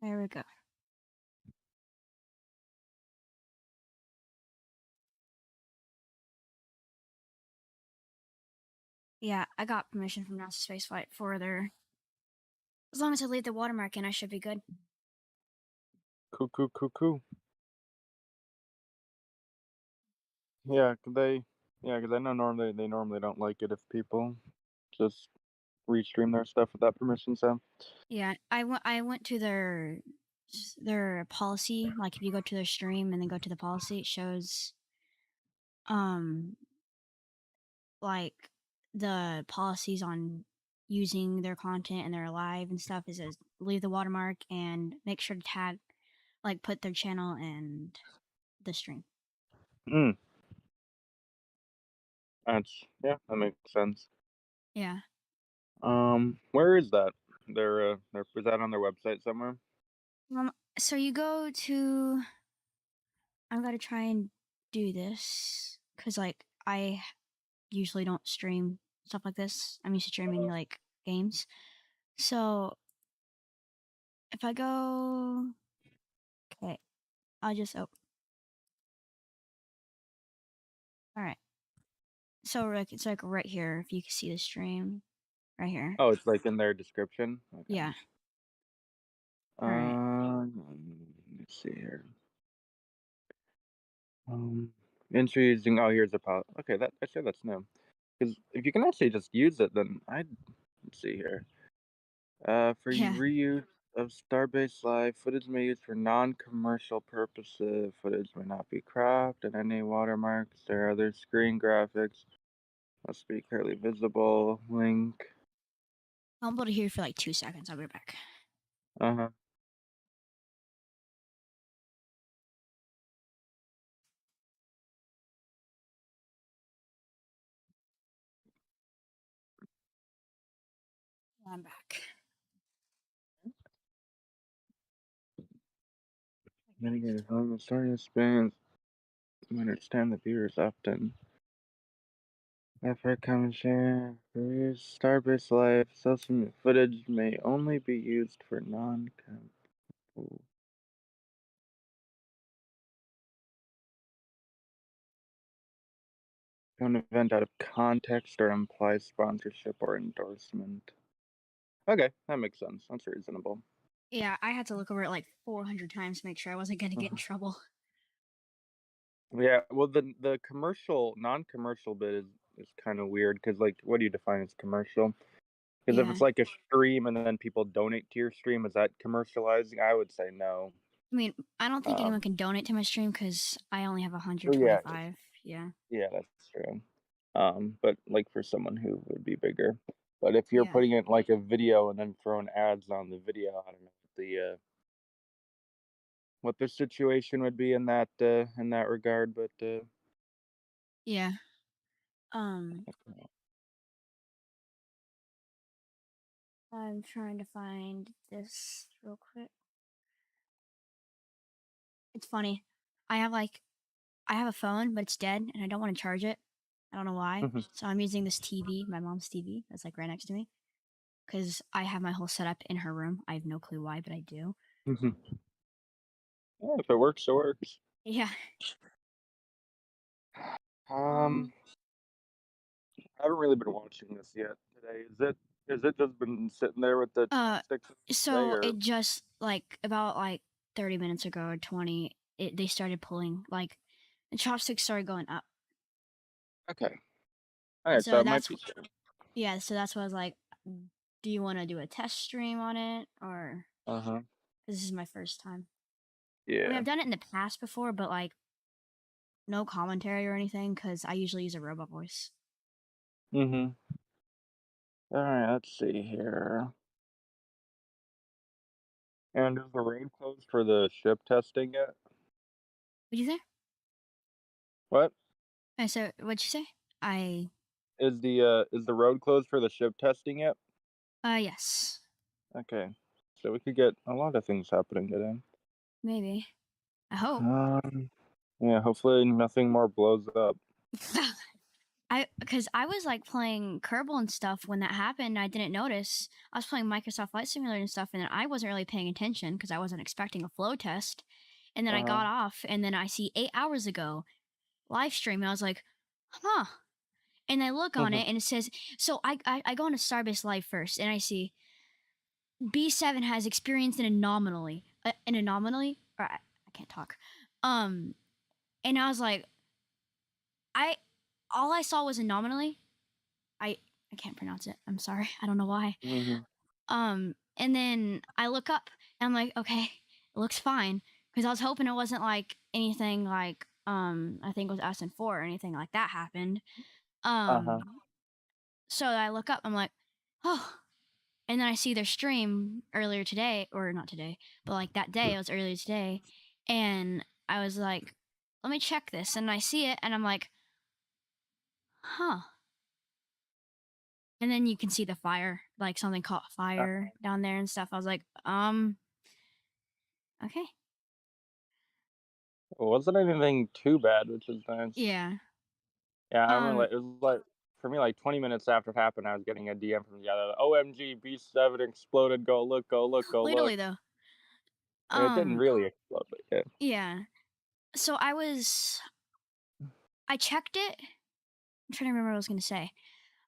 There we go. Yeah, I got permission from NasaSpaceFlight for their. As long as I leave the watermark in, I should be good. Cool. Yeah, 'cause I know normally they normally don't like it if people just restream their stuff without permission. So, Yeah, I went to their policy. Like if you go to their stream and then go to the policy, it shows um like the policies on using their content and their live and stuff. It says leave the watermark and make sure to tag, like put their channel and the stream. mm, that makes sense. Yeah. Where is that? Their is that on their website somewhere? So you go to. I'm gonna try and do this because like I usually don't stream stuff like this. I'm used to streaming like games. So if I go, okay, I'll just oh, all right. So like it's like right here. If you can see the stream, right here. Oh, it's like in their description. Okay. Yeah. All right. Let's see here. Introducing. Oh, here's a pop. Okay, that actually that's new. Because if you can actually just use it, then let's see here. For Yeah. reuse of Starbase Live, footage may be used for non-commercial purposes. Footage may not be cropped, and any watermarks or other screen graphics must be clearly visible. Link. I'm able to hear you for like 2 seconds. I'll be back. Uh-huh. I'm back. Mitigated home story spans. Understand the viewers often. Effort come and share. Reuse Starbase Live. Social media footage may only be used for non-com. An event out of context or implies sponsorship or endorsement. Okay, that makes sense. That's reasonable. Yeah, I had to look over it like 400 times to make sure I wasn't gonna get in Uh-huh. trouble. Yeah, well, the commercial, non-commercial bit is kind of weird because, like, what do you define as commercial? Because if Yeah. it's like a stream and then people donate to your stream, is that commercializing? I would say no. I mean, I don't think anyone Um, can donate to my stream because I only have well, yeah, 125. Yeah. yeah, that's true. But like for someone who would be bigger, but if you're Yeah. putting it like a video and then throwing ads on the video, I don't know what the situation would be in that regard, but Yeah. Um, I'm trying to find this real quick. It's funny. I have like I have a phone, but it's dead, and I don't want to charge it. I don't know why. Mhm, So I'm using this TV, my mom's TV, that's like right next to me, because I have my whole setup in her room. I have no clue why, but I do. mhm. Yeah, if it works, it works. Yeah. Um, I haven't really been watching this yet today. Is it just been sitting there with the Uh, chopsticks today, so or it just like about like 30 minutes ago or 20, they started pulling like the chopsticks started going up. okay? All And right, so so it might that's be. yeah, so that's why I was like, do you want to do a test stream on it or Uh huh. this is my first time. I mean, Yeah. I've done it in the past before, but like no commentary or anything cuz I usually use a robot voice. Mhm. All right. Let's see here. And is the road closed for the ship testing yet? What'd you say? What So what'd you say? I is the road closed for the ship testing yet? yes. Okay. So we could get a lot of things happening today. Maybe. I hope. Um. Yeah. Hopefully nothing more blows up. because I was like playing Kerbal and stuff when that happened. I didn't notice. I was playing Microsoft Flight Simulator and stuff, and I wasn't really paying attention because I wasn't expecting a flow test. And then I Uh-huh. got off, and then I see 8 hours ago live stream, and I was like, huh. And I look on Mhm. it, and it says, so I go on to Starbase Live first, and I see B7 has experienced an anomaly, or I can't talk. Um, and I was like, I all I saw was anomaly. I I can't pronounce it. I'm sorry. I don't know why. Mhm. And then I look up and I'm like, okay, it looks fine. Because I was hoping it wasn't like anything like I think it was SN4 or anything like that happened. Uh-huh. So I look up, I'm like, oh, and then I see their stream earlier today, or not today, but like that day, it was earlier today, and I was like, let me check this, and I see it, and I'm like, huh. And then you can see the fire, like something caught fire down there and stuff. I was like, okay. It wasn't anything too bad, which is nice. Yeah. Yeah, I remember, Um, like, it was, like for me, like, 20 minutes after it happened, I was getting a DM from the other, "OMG, B7 exploded, go look, go look, go look." literally though. And it didn't Um, really explode, but yeah. yeah. So I checked it. I'm trying to remember what I was gonna say.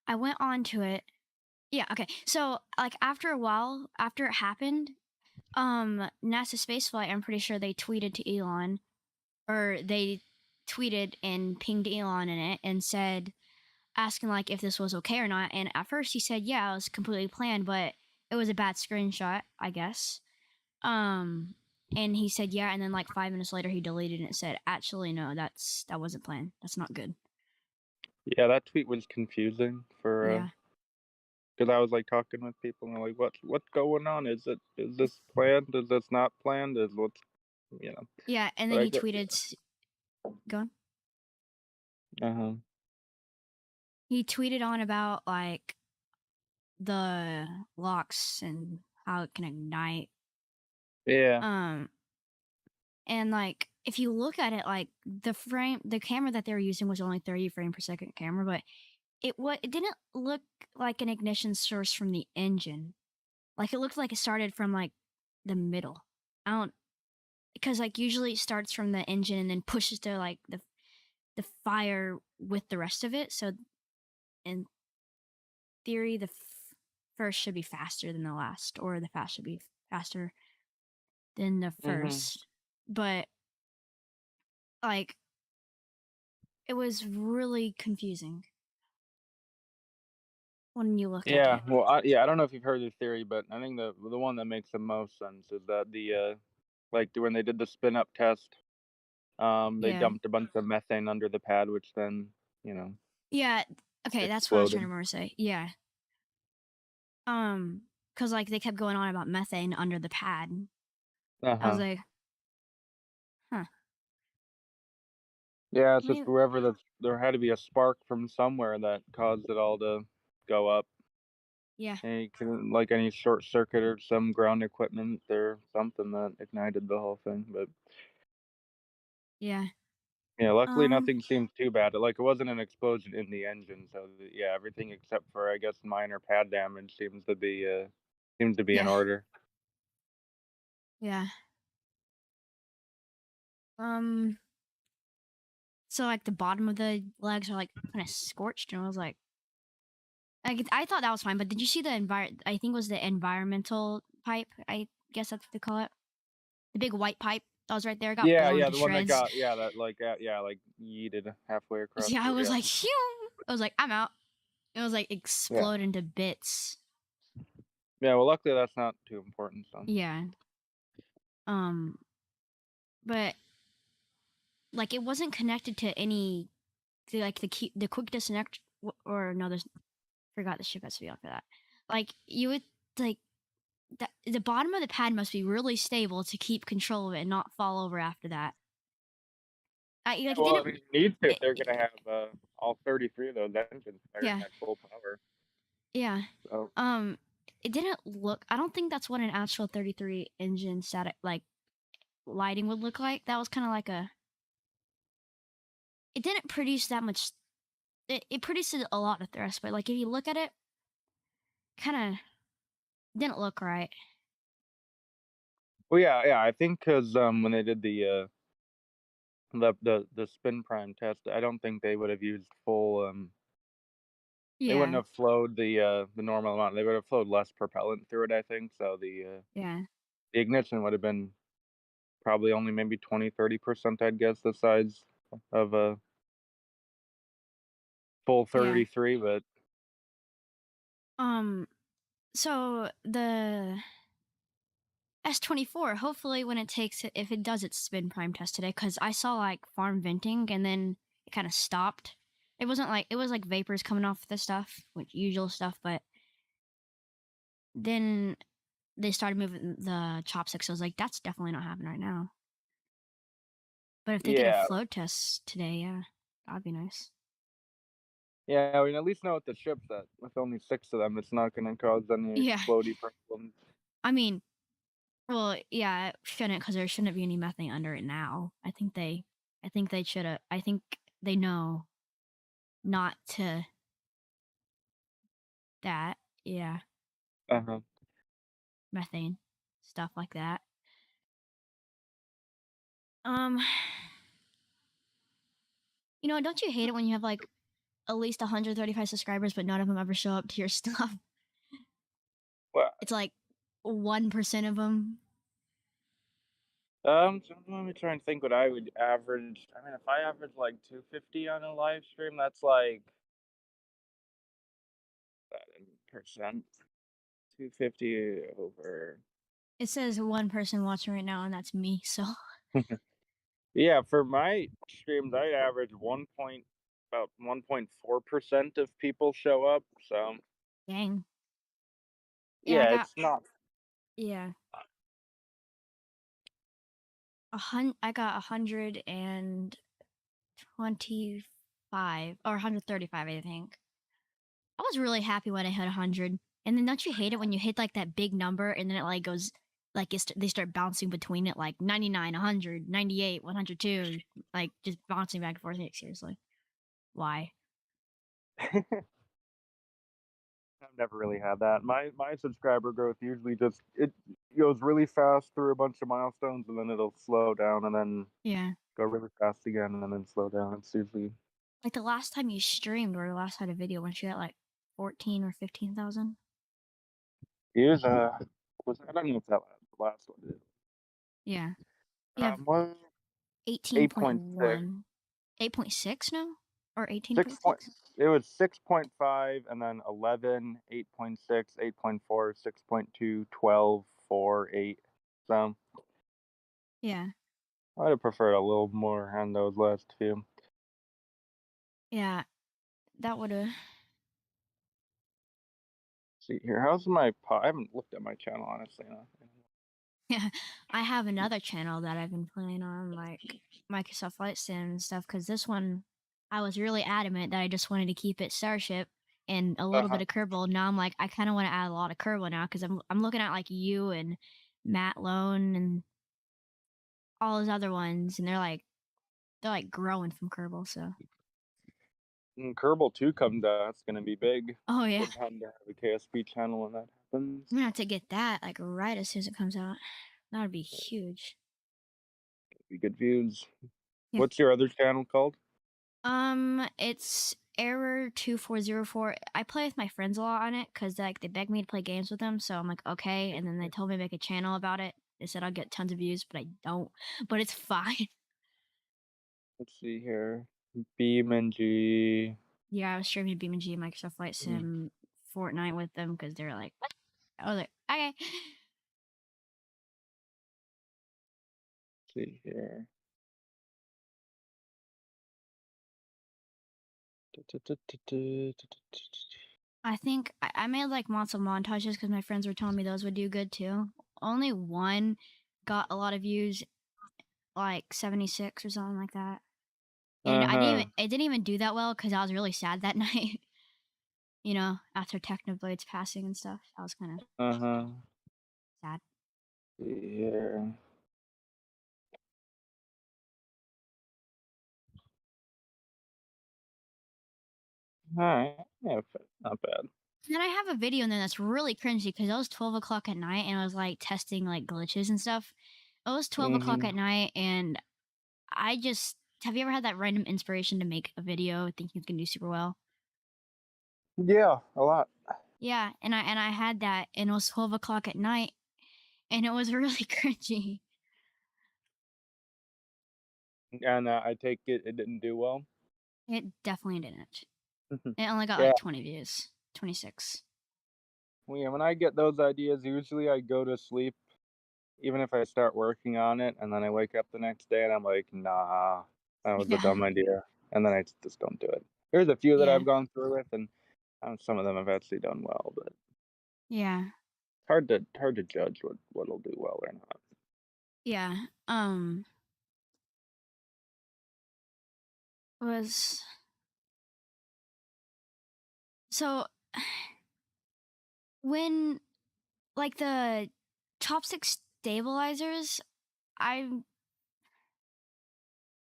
I went on to it. Yeah, okay. So like after a while, after it happened, NASA Spaceflight, I'm pretty sure they tweeted to Elon, or they tweeted and pinged Elon in it and said, asking like if this was okay or not. And at first he said, yeah, it was completely planned, but it was a bad screenshot, I guess. Um, and he said, yeah. And then like 5 minutes later, he deleted it and said, actually, no, that wasn't planned. That's not good. Yeah, that tweet was confusing for, Yeah. because I was, like, talking with people, and they're like, "What's going on? Is this planned? Is this not planned? Is what's" you know? Yeah. And But then I he get tweeted, go on. Uh-huh. He tweeted on about like the locks and how it can ignite. Yeah. Um, and like if you look at it, like the camera that they were using was only 30 frame per second camera, but it didn't look like an ignition source from the engine. Like it looked like it started from like the middle. I don't because like usually it starts from the engine and then pushes to like the fire with the rest of it. So in theory, first should be faster than the last, or the fast should be faster than the Mhm. first. But like it was really confusing when you looked at Yeah, it. well, I don't know if you've heard the theory, but I think the one that makes the most sense is that like, when they did the spin up test, they Yeah. dumped a bunch of methane under the pad, which then, you know, Yeah. Okay, that's what I was trying to exploded. remember to say. Yeah. Because like they kept going on about methane under the pad. I was Uh-huh. like, huh. Yeah, it's just Maybe, whoever there had to be a spark from somewhere that caused it all to go up. yeah, And you can like any short circuit or some ground equipment or something that ignited the whole thing, but yeah. yeah, luckily Um, nothing seemed too bad. Like, it wasn't an explosion in the engine, so yeah, everything except for, I guess, minor pad damage seems to be in yeah, order. yeah. Um, so like the bottom of the legs are like kind of scorched, and I was like, I thought that was fine, but did you see the I think it was the environmental pipe. I guess that's what they call it. The big white pipe that was right there got Yeah, blown yeah, to the one that shreds. got yeah, that like yeah, like yeeted halfway across Yeah, I the was yeah. like, phew. I was like, I'm out. It was like Yeah. explode into bits. Yeah, well luckily that's not too important, so. Yeah. Um, but like it wasn't connected to any like the quick disconnect or no, there's forgot the ship has to be on for that. Like you would like the bottom of the pad must be really stable to keep control of it and not fall over after that. Yeah, Like it well, I didn't. mean, you need to if they're gonna It, have, all 33 of those engines firing yeah, at full power, yeah. so. Um, it didn't look. I don't think that's what an actual 33 engine static like lighting would look like. That was kind of like a. It didn't produce that much. it produces a lot of thrust, but like if you look at it, kind of didn't look right. Well, yeah, yeah, I think because when they did the spin prime test, I don't think they would have used full, they wouldn't Yeah, have flowed the normal amount, they would have flowed less propellant through it, I think, so yeah, the ignition would have been probably only maybe 20-30%, I'd guess, the size of a full yeah. 33, but Um, so the S24, hopefully when it takes it, if it does its spin prime test today, because I saw like farm venting and then it kind of stopped. It wasn't like it was like vapors coming off the stuff, which usual stuff, but then they started moving the chopsticks. I was like, that's definitely not happening right now. But if they get a yeah. float test today, yeah, that'd be nice. Yeah, we at least know what the ship's at. With only 6 of them, it's not gonna cause any Yeah, floaty problems. I mean, well, yeah, it shouldn't because there shouldn't be any methane under it now. I think they should have. I think they know not to that. Yeah, Uh-huh. methane stuff like that. Um, don't you hate it when you have like at least 135 subscribers, but none of them ever show up to your stuff? Well, It's like 1% of them. so let me try and think what I would average. I mean, if I average like 250 on a live stream, that's like that in percent. 250 over. It says one person watching right now, and that's me. So, Yeah, for my streams, I average 1 point about 1.4% of people show up. So dang. Yeah, I yeah, got it's not. yeah I got 125 or 135, I think. I was really happy when I hit 100. And then don't you hate it when you hit like that big number and then it like goes like they start bouncing between it like 99, 100, 98, 102, like just bouncing back and forth. Like, seriously, why? I've never really had that. My subscriber growth usually just it goes really fast through a bunch of milestones and then it'll slow down and then Yeah. go really fast again and then slow down. It's usually Like the last time you streamed or the last had a video, weren't you at like 14 or 15,000? here's was I don't know if that was the last one. Yeah. You have Was 8.6. 18.1, 8.6 now? Or 6 point 18.6? it was 6.5 and then 11, 8.6, 8.4, 6.2, 12, 4, 8. So Yeah. I'd have preferred a little more on those last few. Yeah. That would have. See here, how's my I haven't looked at my channel honestly. Yeah, I have another channel that I've been playing on, like Microsoft Flight Sim and stuff. Because this one, I was really adamant that I just wanted to keep it Starship and a little bit Uh-huh. of Kerbal. Now I'm like, I kind of want to add a lot of Kerbal now because I'm looking at like you and Matt Lone and all those other ones, and they're like growing from Kerbal. So, When Kerbal 2 comes out, that's gonna be big. oh yeah, Would have to have a KSP channel when that I'm gonna happens. have to get that like right as soon as it comes out. That would be huge. Be good views. Yeah. What's your other channel called? It's Error 2404. I play with my friends a lot on it because like they beg me to play games with them. So I'm like, okay. And then they told me to make a channel about it. They said I'll get tons of views, but I don't. But it's fine. Let's see here. Beam and G. Yeah, I was streaming BeamNG and Microsoft Flight Let's Sim Fortnite with them because they were like, what? I was like, okay. see here. I think I made like lots of montages because my friends were telling me those would do good too. Only one got a lot of views, like 76 or something like that. And Uh-huh. it didn't even do that well because I was really sad that night, after Technoblade's passing and stuff. I was kinda Uh-huh. sad. See here. Alright. Yeah, not bad. And then I have a video in there that's really cringy because it was 12 o'clock at night and I was like testing like glitches and stuff. It was 12 o'clock Mhm. at night and I just have you ever had that random inspiration to make a video thinking it's gonna do super well? Yeah, a lot. Yeah, and I had that and it was 12 o'clock at night and it was really cringy. And, I take it didn't do well? It definitely didn't. It only got Yeah. like 20 views, 26. Well, yeah, when I get those ideas, usually I go to sleep, even if I start working on it, and then I wake up the next day and I'm like, "Nah, that was a Yeah, dumb idea," and then I just don't do it. There's a few that yeah, I've gone through with, and, some of them have actually done well, but yeah, hard to judge what'll do well or not. yeah. Was so when like the chopstick stabilizers, I'm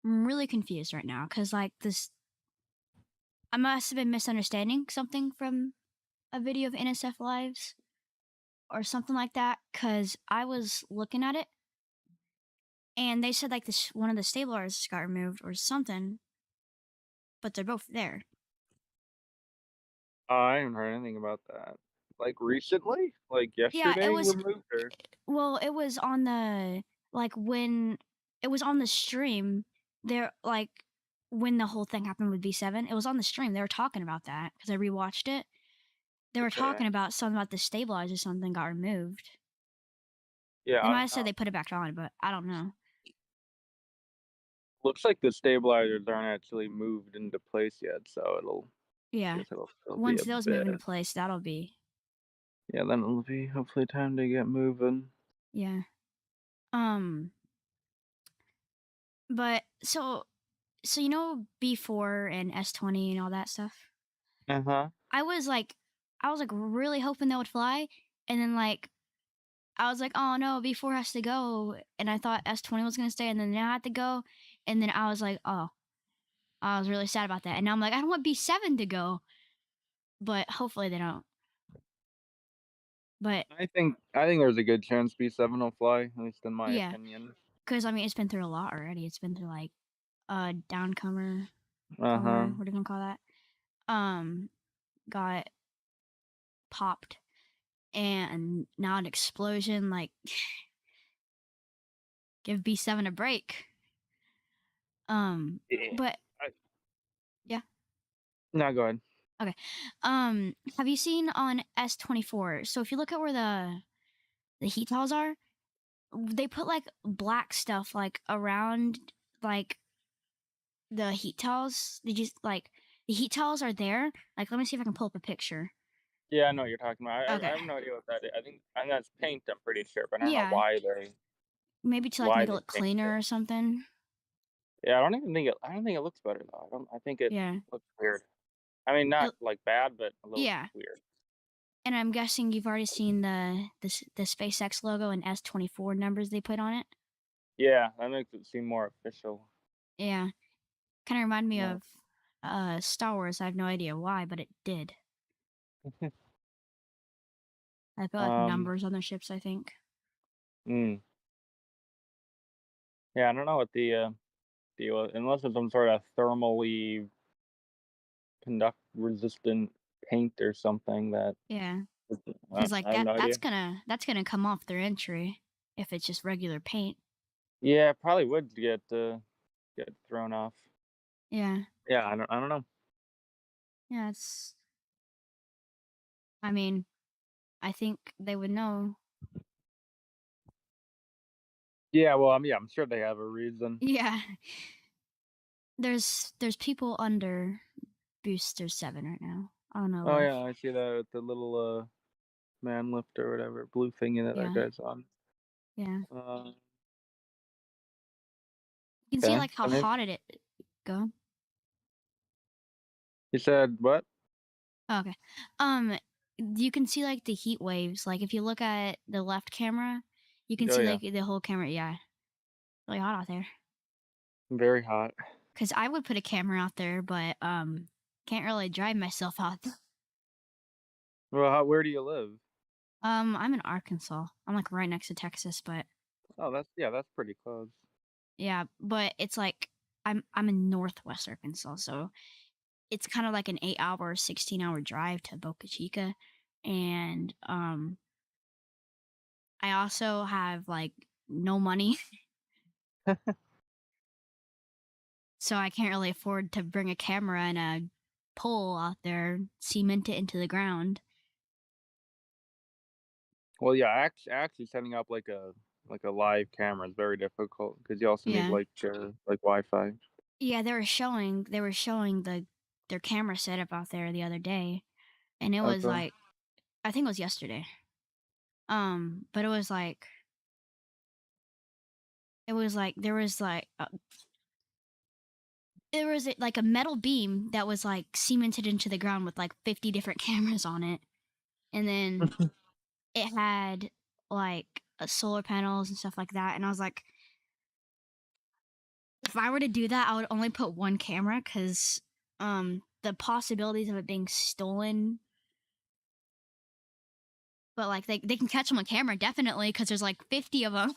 really confused right now because like this, I must have been misunderstanding something from a video of NSF lives or something like that because I was looking at it and they said like this one of the stabilizers got removed or something, but they're both there. Oh, I haven't heard anything about that. Like, recently? Like, Yeah, it yesterday was removed, or well, it was on the like when it was on the stream there like when the whole thing happened with B7, it was on the stream. They were talking about that because I rewatched it. They were okay. talking about something about the stabilizer something got removed. Yeah, They I might don't have said know. they put it back on, but I don't know. Looks like the stabilizers aren't actually moved into place yet, so Yeah. it'll still be Once a those move bit. into place, that'll be Yeah, then it'll be hopefully time to get moving. yeah. Um but so you know B4 and S20 and all that stuff? Uh-huh. I was like I was like really hoping they would fly and then like I was like, "Oh no, B4 has to go," and I thought S20 was gonna stay, and then I had to go, and then I was like, "Oh," I was really sad about that, and now I'm like, "I don't want B7 to go," but hopefully they don't. But I think there's a good chance B7 will fly, at least in my yeah, opinion. because I mean, it's been through a lot already. It's been through like downcomer, Uh-huh. comer, what do you want to call that? Um, got popped, and now an explosion. Like, give B7 a break. Yeah. But I yeah. No, go ahead. Okay. Have you seen on S24? So if you look at where the heat tiles are, they put like black stuff like around like the heat tiles. They just like the heat tiles are there. Like, let me see if I can pull up a picture. Yeah, I know what you're talking about. I Okay. have no idea what that is. I think that's paint, I'm pretty sure, but I don't know Yeah, why maybe to like make it they look changed it. cleaner or something. Yeah, I don't think it looks better, though. I think it Yeah. looks weird. I mean, not, It- like, bad, but a little yeah. weird. And I'm guessing you've already seen the SpaceX logo and S24 numbers they put on it. Yeah, that makes it seem more official. Yeah. Kind of remind me Yeah. of Star Wars. I have no idea why, but it did. I put like Um, numbers on the ships, I think. mm, yeah, I don't know what the, deal is, unless it's some sort of thermally conduct resistant paint or something that Yeah, I because like I have no idea. that's gonna come off their entry if it's just regular paint. Yeah, probably would get thrown off. Yeah, Yeah, I don't know. yeah. It's. I mean, I think they would know. Yeah, well, yeah, I'm sure they have a reason. Yeah, there's people under Booster 7 right now on a Oh, yeah, lift. I see that with the little, man lift or whatever, blue thingy that Yeah, guy's on. yeah. Uh, You can see okay. like how And it hot it go. you said what? Oh, okay. You can see like the heat waves. Like if you look at the left camera, you can Oh, see yeah. like the whole camera. Yeah, really hot out there. Very hot. 'Cause I would put a camera out there, but, can't really drive myself out. Well, where do you live? I'm in Arkansas. I'm like right next to Texas, but Oh, that's yeah, that's pretty close. yeah, but it's like I'm in Northwest Arkansas, so it's kind of like an 8 hour, 16-hour drive to Boca Chica, and I also have like no money, so I can't really afford to bring a camera and a pole out there, cement it into the ground. Well, yeah, actually setting up like a live camera is very difficult because you also need Yeah. like Wi-Fi. Yeah, they were showing their camera setup out there the other day, and it was Okay. like I think it was yesterday. But it was like there was like a metal beam that was like cemented into the ground with like 50 different cameras on it, and then it had like solar panels and stuff like that. And I was like, if I were to do that, I would only put one camera because the possibilities of it being stolen. But, like, they can catch them on camera definitely because there's, like, 50 of them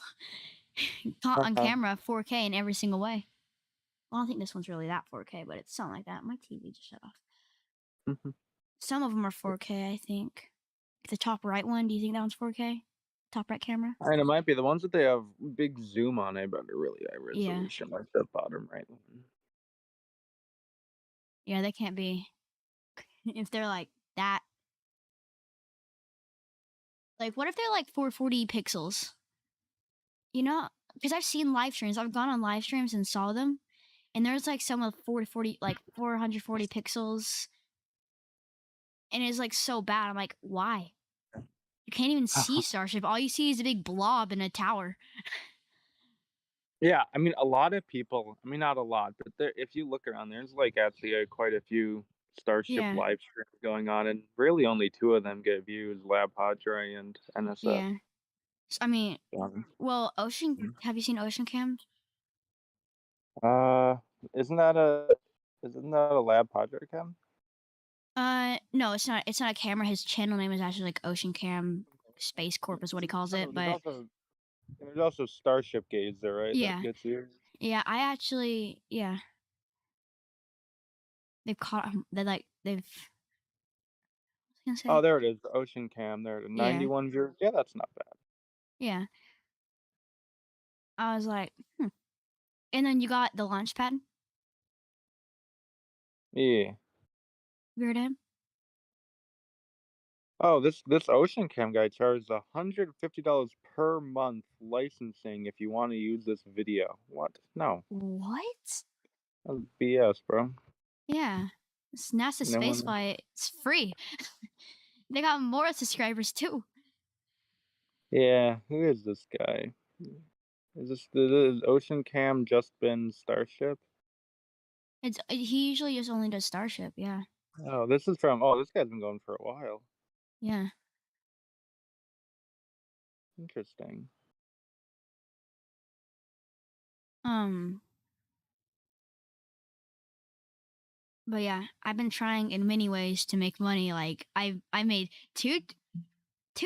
caught on Uh-huh. camera, 4K in every single way. Well, I don't think this one's really that 4K, but it's something like that. My TV just shut off. Mhm. Some of them are 4K, I think. The top right one, do you think that one's 4K? Top right camera? And it might be the ones that they have big zoom on it, but they're really high Yeah. resolution, like the bottom right one. Yeah, they can't be if they're, like, that like, what if they're, like, 440 pixels? You know, because I've seen live streams. I've gone on live streams and saw them, and there's, like, some with 440 like, 440 pixels, and it's, like, so bad. I'm like, "Why?" You can't even see Starship. All you see is a big blob in a tower. Yeah, I mean, a lot of people I mean, not a lot, but there if you look around, there's, like, actually, quite a few Starship Yeah, live streams going on, and really only 2 of them get views, Lab Padre and NSF. yeah. I mean, Um, well, Ocean mm. have you seen Ocean Cam? Uh, isn't that a Lab Padre cam? No, it's not a camera. His channel name is actually, like, Ocean Cam Space Corp is what he calls I know it, there's but also Starship Gaze there, right, that yeah. gets views? Yeah, yeah, they've caught him I was gonna Oh, say? there it is, the Ocean Cam there, the Yeah, 91 viewers. Yeah, that's not bad. yeah. I was like, "Hmm." And then you got the launch pad. Yeah. You heard of him? Oh, this Ocean Cam guy charges $150 per month licensing if you wanna use this video. What? No. What? That's BS, bro. Yeah. It's No one NasaSpaceFlight. It's free. They got more subscribers too. Yeah, who is this guy? Is this the Ocean Cam just been Starship? He usually just only does Starship, yeah. This guy's been going for a while. Yeah. Interesting. Um, but yeah, I've been trying in many ways to make money. Like I made two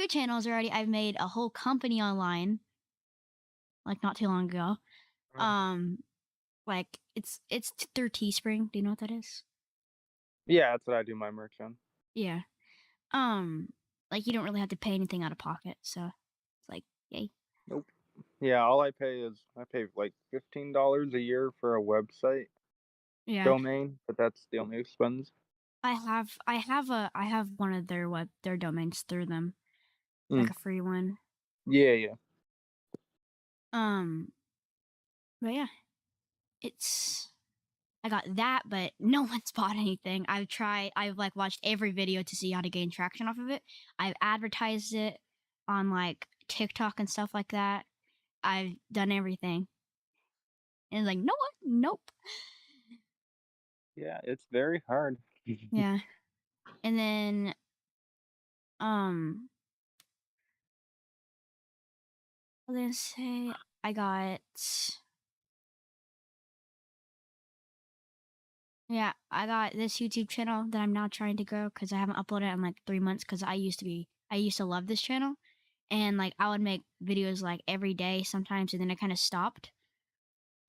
channels already. I've made a whole company online, like not too long ago. Mm. Um, like it's through Teespring. Do you know what that is? Yeah, that's what I do my merch on. Yeah. Like you don't really have to pay anything out of pocket, so it's like, yay. Nope. Yeah, all I pay like $15 a year for a website Yeah. domain, but that's the only expense. I have one of their domains through them. It's Mm. like a free one. Yeah, yeah. Um, but yeah, it's I got that, but no one's bought anything. I've like watched every video to see how to gain traction off of it. I've advertised it on like TikTok and stuff like that. I've done everything. And like, no one, nope. Yeah, it's very hard. Yeah. And then um I was gonna say I got Yeah, I got this YouTube channel that I'm now trying to grow because I haven't uploaded in like 3 months because I used to love this channel. And like I would make videos like every day sometimes and then I kind of stopped.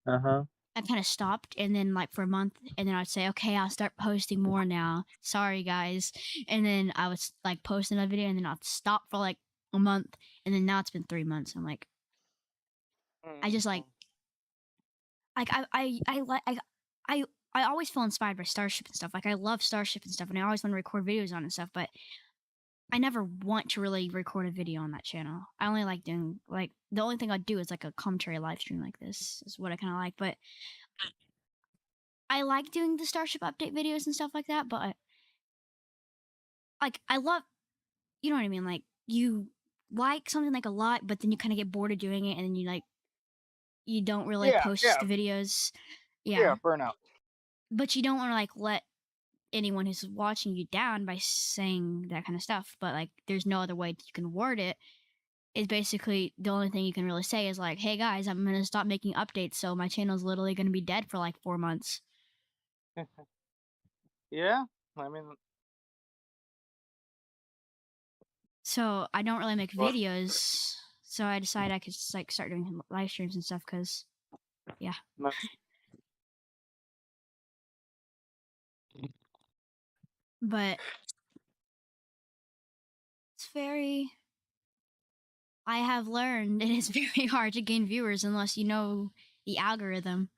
Uh-huh. I kind of stopped and then like for a month and then I'd say, okay, I'll start posting more now. Sorry guys. And then I was like posting a video and then I'd stop for like a month and then now it's been 3 months. I'm like, I just Mhm. like I like I I always feel inspired by Starship and stuff. Like I love Starship and stuff and I always want to record videos on it and stuff, but I never want to really record a video on that channel. I only like doing like the only thing I do is like a commentary live stream like this is what I kind of like. But I like doing the Starship update videos and stuff like that. But like I love, you know what I mean? Like you like something like a lot, but then you kind of get bored of doing it, and then you don't really Yeah, post yeah, videos. yeah, Yeah, burnout. but you don't want to like let anyone who's watching you down by saying that kind of stuff. But like, there's no other way you can word it is basically the only thing you can really say is like, "Hey guys, I'm gonna stop making updates, so my channel's literally gonna be dead for like 4 months." Yeah, I mean, So I don't really make but videos. So I decided I could just like start doing live streams and stuff because yeah. no, But it's very. I have learned it is very hard to gain viewers unless you know the algorithm.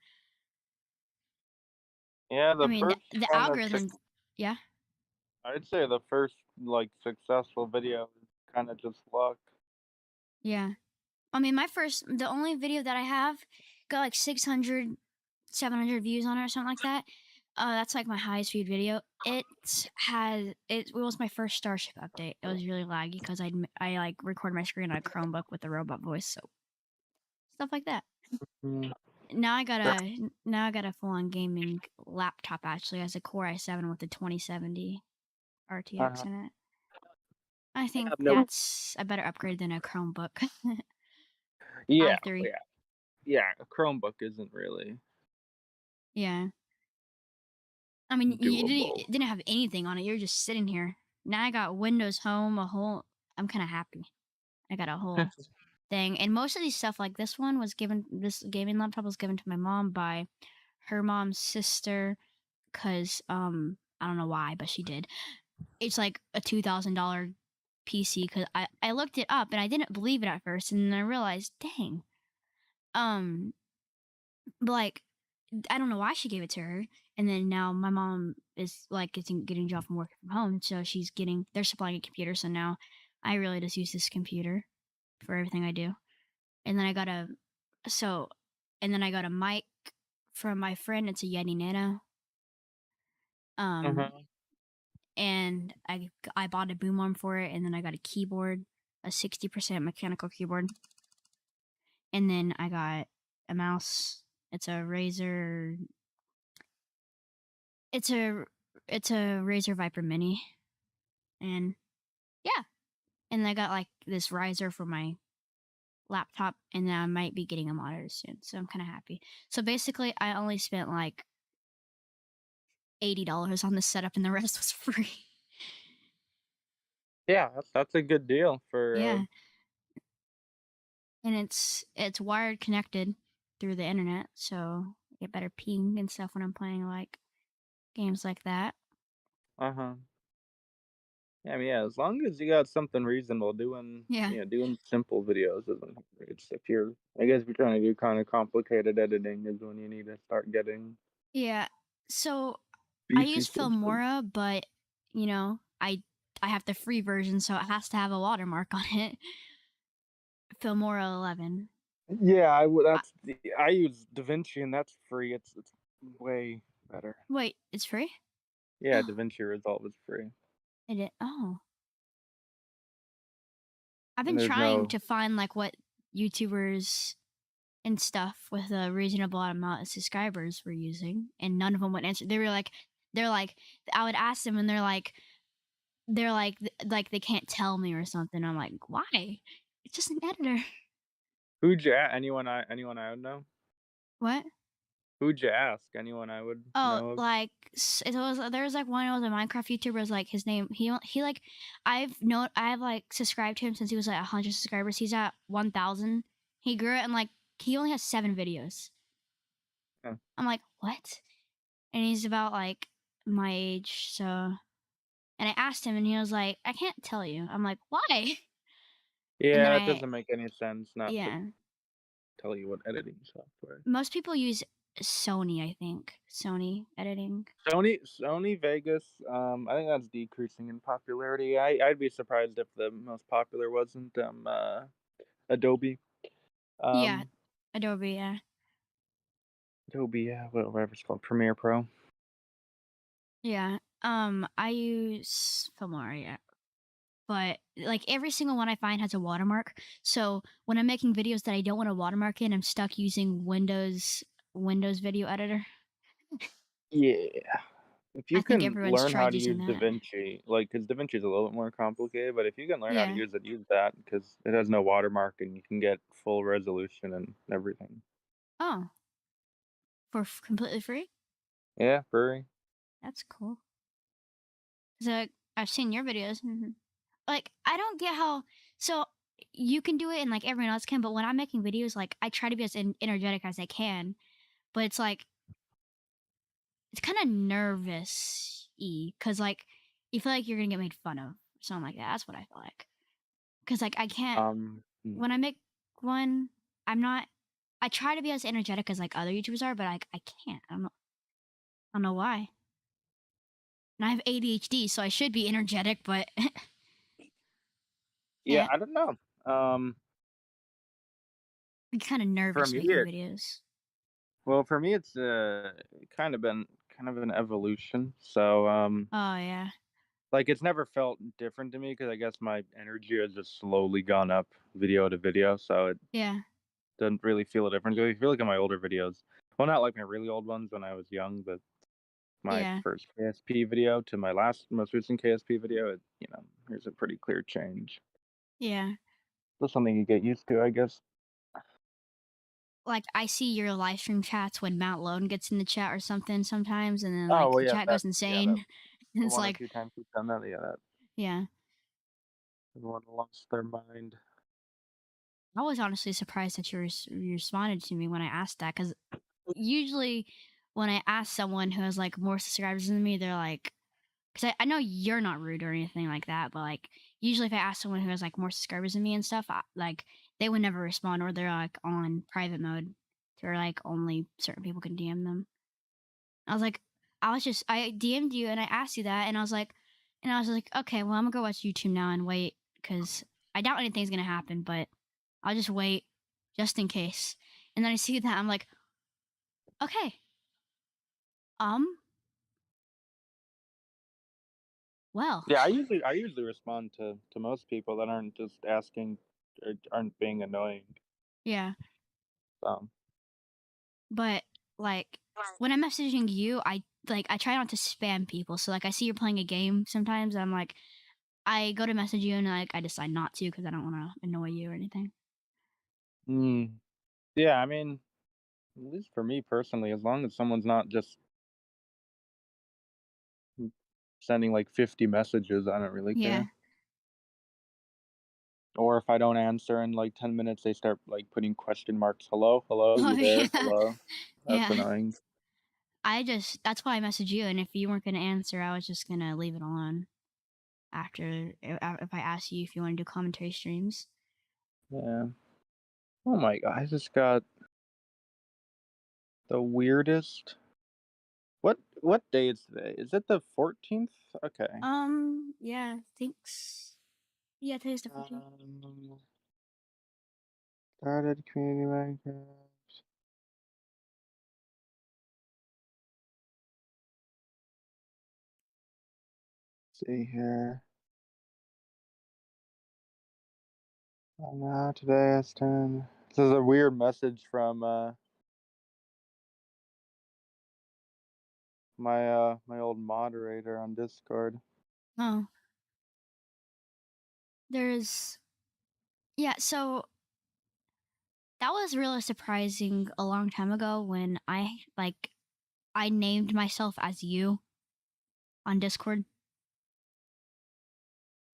yeah, I the mean, first the one that's algorithm. Yeah, I'd say the first, like, successful video is kinda just luck. yeah. I mean, the only video that I have got like 600, 700 views on it or something like that. That's like my highest viewed video. It was my first Starship update. It was really laggy because I like record my screen on a Chromebook with a robot voice, so stuff like that. Mm, Now I got a full on gaming laptop actually as a Core i7 with a 2070 RTX uh-huh. in it. I I think have no that's a better upgrade than a Chromebook Yeah, i3. yeah, yeah, a Chromebook isn't really Yeah. I mean, doable. it didn't have anything on it. You're just sitting here. Now I got Windows Home, a whole. I'm kind of happy. I got a whole thing, and most of these stuff, like this one, was given. This gaming laptop was given to my mom by her mom's sister, cause I don't know why, but she did. It's like a $2,000 PC. Cause I looked it up and I didn't believe it at first, and then I realized, dang, um, but like I don't know why she gave it to her. And then now my mom is like getting a job from working from home. So they're supplying a computer. So now I really just use this computer for everything I do. And then so, and then I got a mic from my friend. It's a Yeti Nano. Um, Mhm, and I bought a boom arm for it. And then I got a keyboard, a 60% mechanical keyboard. And then I got a mouse. It's a Razer. It's a, it's a Razer Viper Mini. And yeah, and I got like this riser for my laptop, and then I might be getting a monitor soon. So I'm kind of happy. So basically, I only spent like $80 on the setup, and the rest was free. yeah, that's a good deal for, Yeah, and it's wired connected through the internet, so I get better ping and stuff when I'm playing like games like that. uh-huh. Yeah, I mean, yeah, as long as you got something reasonable Yeah, doing simple videos isn't it's if you're I guess if you're trying to do kinda complicated editing is when you need to start getting yeah. So I beefy use systems. Filmora, but you know, I have the free version, so it has to have a watermark on it. Filmora 11. Yeah, I use DaVinci and that's free, it's way better. Wait, it's free? Yeah, Oh, DaVinci Resolve is free, oh. I've and been there's trying no to find like what YouTubers and stuff with a reasonable amount of subscribers were using, and none of them would answer. They're like, I would ask them, and like they can't tell me or something. I'm like, why? It's just an editor. who'd you at? Anyone I would know? What? Who'd you ask? Anyone I would Oh, know of? like it was there was like one. It was a Minecraft YouTuber. Was like his name. He like I've like subscribed to him since he was like 100 subscribers. He's at 1,000. He grew it and like he only has 7 videos. Huh. I'm like what? And he's about like my age. So and I asked him and he was like I can't tell you. I'm like why? And then Yeah, it I doesn't make any sense not to yeah. tell you what editing software. Most people use Sony. I think Sony editing. Sony Vegas, I think that's decreasing in popularity. I'd be surprised if the most popular wasn't, Adobe. Yeah, Um, Adobe. Yeah. Adobe, yeah, whatever it's called, Premiere Pro. Yeah. I use Filmora, yeah. But like every single one I find has a watermark. So when I'm making videos that I don't want a watermark in, I'm stuck using Windows video editor. Yeah. If I you think can everyone's learn how tried to using use that. DaVinci, like, because DaVinci is a little bit more complicated, but if you can learn how to Yeah. use that because it has no watermark and you can get full resolution and everything. Oh, for completely free? Yeah, furry. That's cool. So I've seen your videos. Mhm. Like I don't get how so you can do it and like everyone else can, but when I'm making videos, like I try to be as energetic as I can, but it's like it's kinda nervous-y, 'cause, like, you feel like you're gonna get made fun of, something like that, that's what I feel like. 'Cause, like, I can't Hmm. when I make one, I'm not I try to be as energetic as, like, other YouTubers are, but, like, I can't, I don't know why. And I have ADHD, so I should be energetic, but Yeah, yeah, I don't know. Um, I'm kinda for nervous me, making videos. for me, it's kind of been kind of an evolution. So, Oh, yeah. like, it's never felt different to me because I guess my energy has just slowly gone up video to video. So it Yeah. doesn't really feel a difference. If you look at my older videos, well, not like my really old ones when I was young, but my Yeah. first KSP video to my most recent KSP video, there's a pretty clear change. Yeah. That's something you get used to, I guess. Like, I see your live stream chats when Mount Lone gets in the chat or something sometimes, and then, Oh like, well, the chat goes that insane. And the it's one or like two times we've done that, yeah, that yeah. everyone lost their mind. I was honestly surprised that you responded to me when I asked that because usually when I ask someone who has like more subscribers than me, they're like, because I know you're not rude or anything like that, but like usually if I ask someone who has like more subscribers than me and stuff, like they would never respond or they're like on private mode, or like only certain people can DM them. I was like, I DM'd you and I asked you that, and I was like, okay, well I'm gonna go watch YouTube now and wait because I doubt anything's gonna happen, but I'll just wait just in case. And then I see that I'm like, okay, um, well, Yeah, I usually respond to most people that aren't just asking or aren't being annoying. yeah. So, But like when I'm messaging you, I try not to spam people. So like I see you're playing a game sometimes, and I'm like, I go to message you and like I decide not to because I don't want to annoy you or anything. mm, yeah, I mean, at least for me personally, as long as someone's not just sending like 50 messages, I don't really Yeah. care. Or if I don't answer in like 10 minutes, they start like putting question marks. Hello, hello, Oh you there? yeah. Hello. That's Yeah. annoying. That's why I messaged you. And if you weren't gonna answer, I was just gonna leave it alone after if I asked you if you want to do commentary streams. Yeah. Oh my god, I just got the weirdest. What day is today? Is it the 14th? Okay. Yeah, thanks. Yeah, today's the 14th. Um, started community Minecraft. See here. Oh, no, today is 10. This is a weird message from my old moderator on Discord. Oh, there's yeah. So That was really surprising a long time ago when I named myself as you on Discord.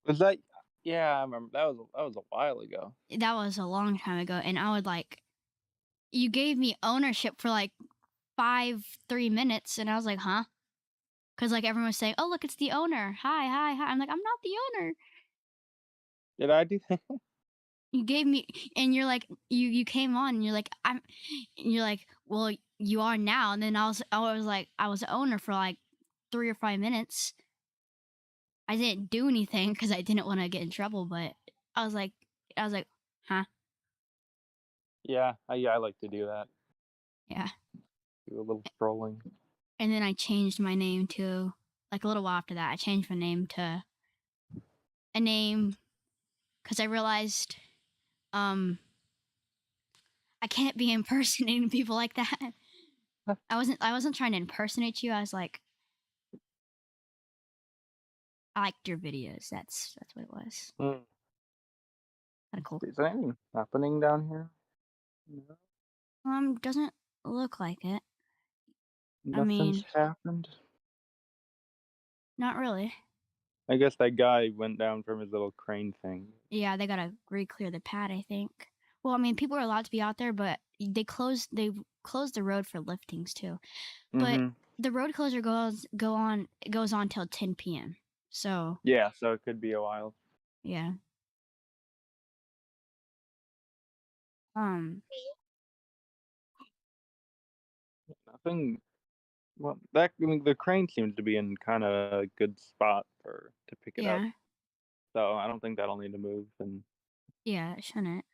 Was that Yeah, I remember that was a while ago. That was a long time ago, and I would you gave me ownership for like 3 minutes, and I was like, huh? Because like everyone was saying, oh look, it's the owner. Hi, hi, hi. I'm like, I'm not the owner. Did I do that? You gave me, and you're like, you came on, and you're like, and you're like, well, you are now. And then I was like, I was the owner for like 3 or 5 minutes. I didn't do anything because I didn't want to get in trouble, but I was like, I was like, huh? Yeah, I like to do that. Yeah. Do a little trolling. And then I changed my name to like a little while after that. I changed my name to a name because I realized um I can't be impersonating people like that. I wasn't trying to impersonate you. I was like, I liked your videos. That's what it was. Mm. Kind of cool. Is there anything happening down here? No, Doesn't look like it. I nothing's mean, happened. not really. I guess that guy went down from his little crane thing. Yeah, they gotta re-clear the pad, I think. Well, I mean, people are allowed to be out there, but they closed the road for liftings too. But Mhm. the road closure goes on till 10 p.m. So Yeah, so it could be a while. yeah. Um Nothing. Well, I mean, the crane seems to be in kind of a good spot for to pick it up. yeah. So I don't think that'll need to move, and Yeah, it shouldn't.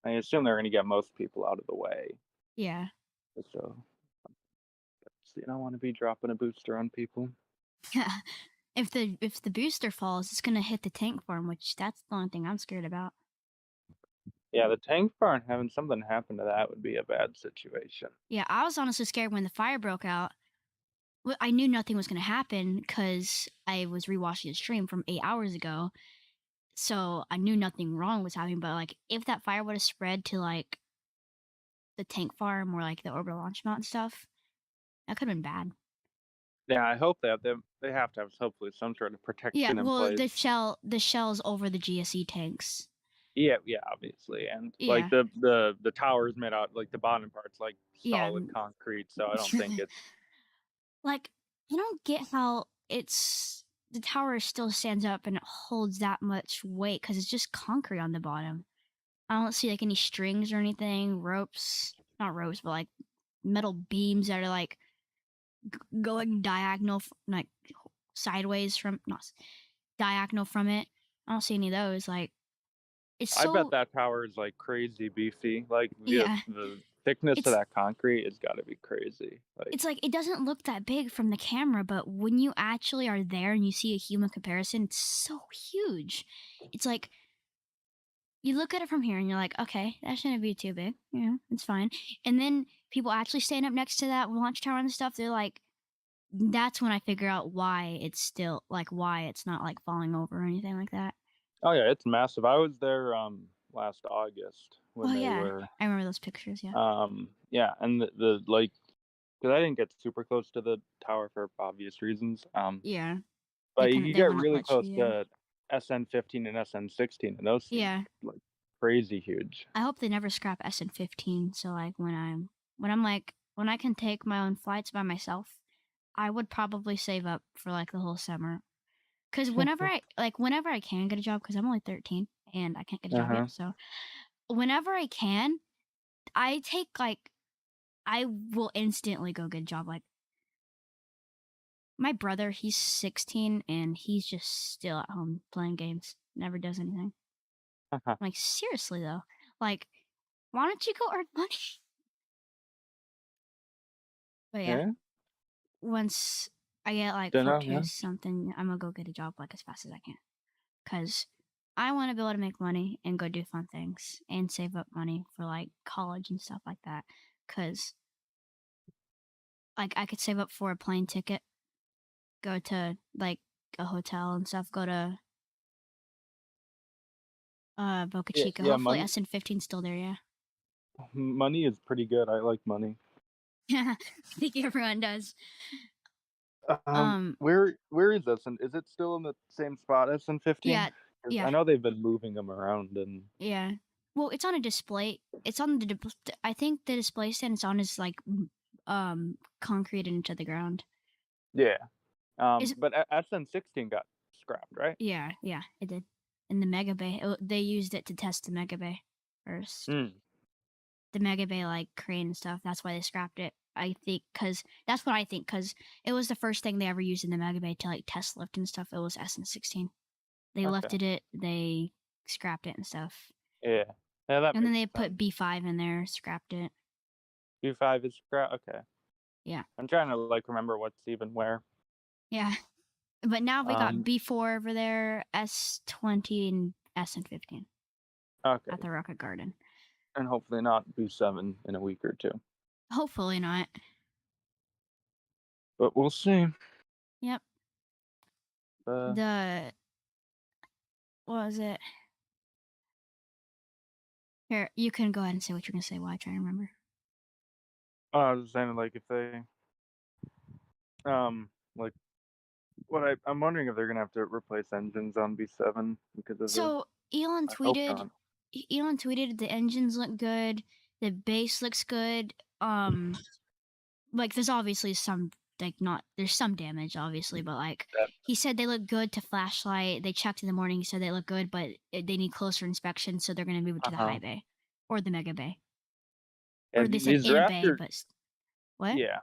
I assume they're gonna get most people out of the way. Yeah. So you don't want to be dropping a booster on people. Yeah. If the booster falls, it's gonna hit the tank farm, which that's the only thing I'm scared about. Yeah, the tank barn having something happen to that would be a bad situation. Yeah, I was honestly scared when the fire broke out. Well, I knew nothing was gonna happen because I was rewatching the stream from 8 hours ago. So I knew nothing wrong was happening. But like if that fire would have spread to like the tank farm or like the orbital launch mount and stuff, that could have been bad. Yeah, I hope that they have to have hopefully some sort of Yeah, protection in well, place. the shell's over the GSE tanks. Yeah, yeah, obviously, and like Yeah, the tower's made out like the bottom part's like yeah. solid concrete, so I don't think it's. Like, I don't get how the tower still stands up and it holds that much weight because it's just concrete on the bottom. I don't see like any strings or anything, ropes, not ropes, but like metal beams that are like going diagonal, like sideways from, not diagonal from it. I don't see any of those. Like, it's I bet so, that tower is like crazy beefy. Like yeah. the thickness of It's that concrete has got to be crazy. Like, it's like it doesn't look that big from the camera, but when you actually are there and you see a human comparison, it's so huge. It's like you look at it from here and you're like, okay, that shouldn't be too big. It's fine. And then people actually stand up next to that launch tower and stuff, they're like, that's when I figure out why it's still like why it's not like falling over or anything like that. oh yeah, it's massive. I was there last August when Oh they yeah. were I remember those pictures, yeah. yeah, and the like because I didn't get super close to the tower for obvious reasons. Yeah. But you could They get wouldn't really let you, close yeah. to SN15 and SN16, and those seem Yeah. like crazy huge. I hope they never scrap SN15. So like when I can take my own flights by myself, I would probably save up for like the whole summer. Cause whenever I can get a job, because I'm only 13 and I can't get a job Uh-huh. yet. So whenever I can, I take like I will instantly go get a job. Like my brother, he's 16 and he's just still at home playing games. Never does anything. I'm like, seriously though. Like, why don't you go earn money? But yeah, Yeah, once I get like dunno, 14 or yeah. something, I'm gonna go get a job like as fast as I can. Cause I want to be able to make money and go do fun things and save up money for like college and stuff like that. Cause like I could save up for a plane ticket, go to like a hotel and stuff, go to Boca Yeah, Chica. yeah, Hopefully SN15's still there, yeah. Money is pretty good. I like money. Yeah, I think everyone does. Um, Where is this? And is it still in the same spot as in 15? yeah, 'Cause yeah, I know they've been moving them around and yeah. Well, it's on a display. It's on the. I think the display stand it's on is like concreted into the ground. yeah. Is But SN16 got scrapped, right? Yeah, yeah, it did. In the Mega Bay, they used it to test the Mega Bay first. Mm, The Mega Bay like crane and stuff. That's why they scrapped it. I think because that's what I think because it was the first thing they ever used in the Mega Bay to like test lift and stuff. It was SN16. They okay. lifted it, they scrapped it and stuff, Yeah. Yeah, that and then makes they put sense. B5 in there, scrapped it. B5 is scrap. Okay. Yeah, I'm trying to like remember what's even where. yeah. But now we got Um. B4 over there, S20 and SN15 at Okay. the Rocket Garden. And hopefully not B7 in a week or two. Hopefully not. But we'll see. Yep. Uh, The what was it? Here, you can go ahead and say what you're gonna say while I try to remember. I was saying like if they like I'm wondering if they're gonna have to replace engines on B7 because of the. So Elon I hope tweeted not. Elon tweeted the engines look good, the base looks good. Like there's obviously some like not there's some damage obviously, but like That. he said they look good to flashlight. They checked in the morning, he said they look good, but they need closer inspection, so they're gonna move it to the high Uh-huh. bay or the mega bay. Or And they said these in a bay, Raptor, but what? yeah,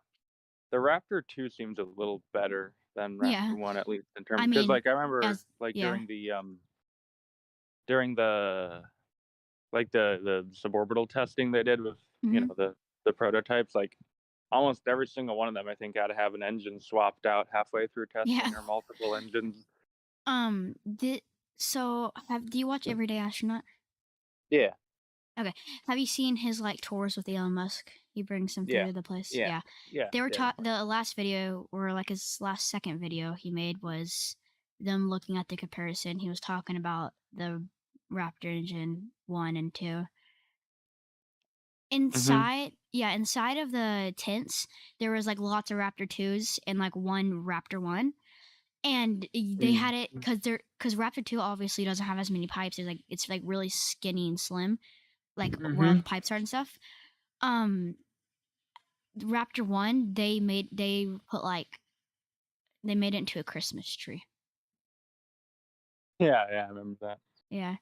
the Raptor 2 seems a little better than Yeah. Raptor 1 at least in terms I because mean, like I remember as like yeah. during the like the suborbital testing they did with Mhm. the prototypes like almost every single one of them I think had to have an engine swapped out halfway through Yeah. testing or multiple engines. Did so have do you watch Everyday Astronaut? Yeah, Okay. Have you seen his like tours with Elon Musk? He brings them yeah, through the place. yeah, Yeah. yeah, They were yeah. the last video or like his last second video he made was them looking at the comparison. He was talking about the Raptor engine 1 and 2. Mhm. Inside of the tents, there was like lots of Raptor 2s and like one Raptor 1. And they Mm. had it because Raptor 2 obviously doesn't have as many pipes. It's like really skinny and slim, like where all the Mhm. pipes are and stuff. Um, Raptor 1, they made it into a Christmas tree. Yeah, yeah, I remember that. Yeah.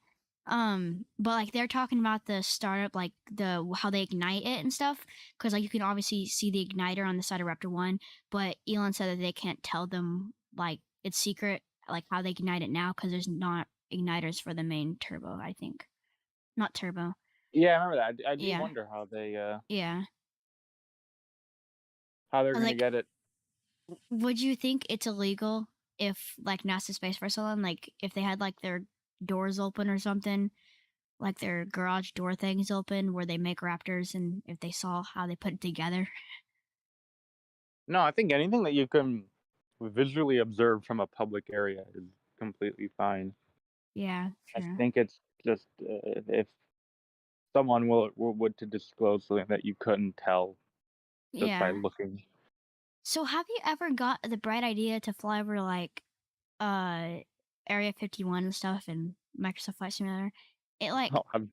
But like they're talking about the startup, like the how they ignite it and stuff, because like you can obviously see the igniter on the side of Raptor 1, but Elon said that they can't tell them like it's secret, like how they ignite it now, because there's not igniters for the main turbo, I think. Not turbo. Yeah, I remember that. I do Yeah. wonder Yeah. how they're gonna Like, get it. would you think it's illegal if like NASA Space Force Alone, like if they had like their doors open or something, like their garage door things open where they make Raptors, and if they saw how they put it together? No, I think anything that you can visually observe from a public area is completely fine. Yeah, I true. think it's just if someone would to disclose something that you couldn't tell just by Yeah. looking. So have you ever got the bright idea to fly over like uh Area 51 and stuff and Microsoft Flight Simulator? It like Oh, I'm,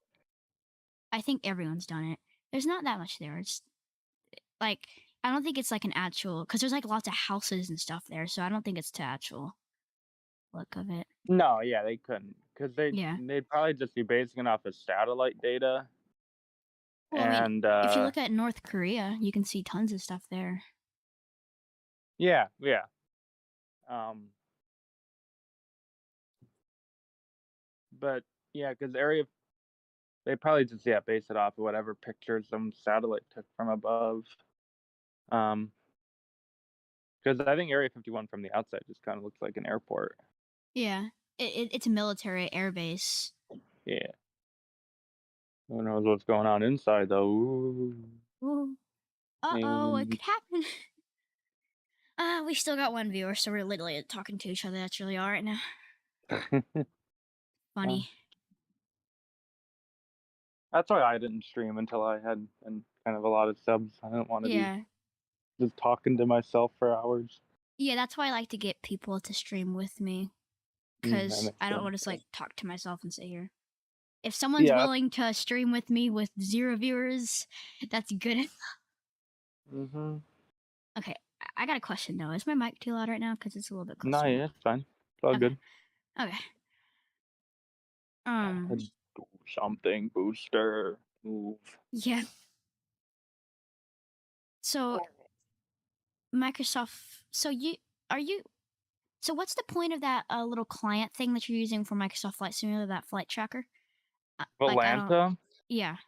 I think everyone's done it. There's not that much there. It's like I don't think it's like an actual because there's like lots of houses and stuff there, so I don't think it's the actual look of it. no, yeah, they couldn't because Yeah. they'd probably just be basing it off of satellite data Well, I mean, and if you look at North Korea, you can see tons of stuff there. yeah, yeah. Um, but yeah, because area they probably just base it off of whatever pictures some satellite took from above. Um, because I think Area 51 from the outside just kind of looks like an airport. Yeah. It's a military air base. Yeah. Who knows what's going on inside though? Ooh. Ooh. Uh-oh, it And could happen. We still got one viewer, so we're literally talking to each other. That's really all right now. uh, Funny. That's why I didn't stream until I had and kind of a lot of subs. I didn't want to be Yeah. just talking to myself for hours. Yeah, that's why I like to get people to stream with me That because makes I don't sense. want to just like talk to myself and sit here. If someone's Yeah. willing to stream with me with 0 viewers, that's good. Mhm. Okay, I got a question though. Is my mic too loud right now? Because it's a little bit No, closer. yeah, it's fine. It's all Okay, good. okay. Do Um, something booster move. yeah. So Microsoft. So are you? So what's the point of that little client thing that you're using for Microsoft Flight Simulator? That flight tracker? Like I don't. Valanta. Yeah.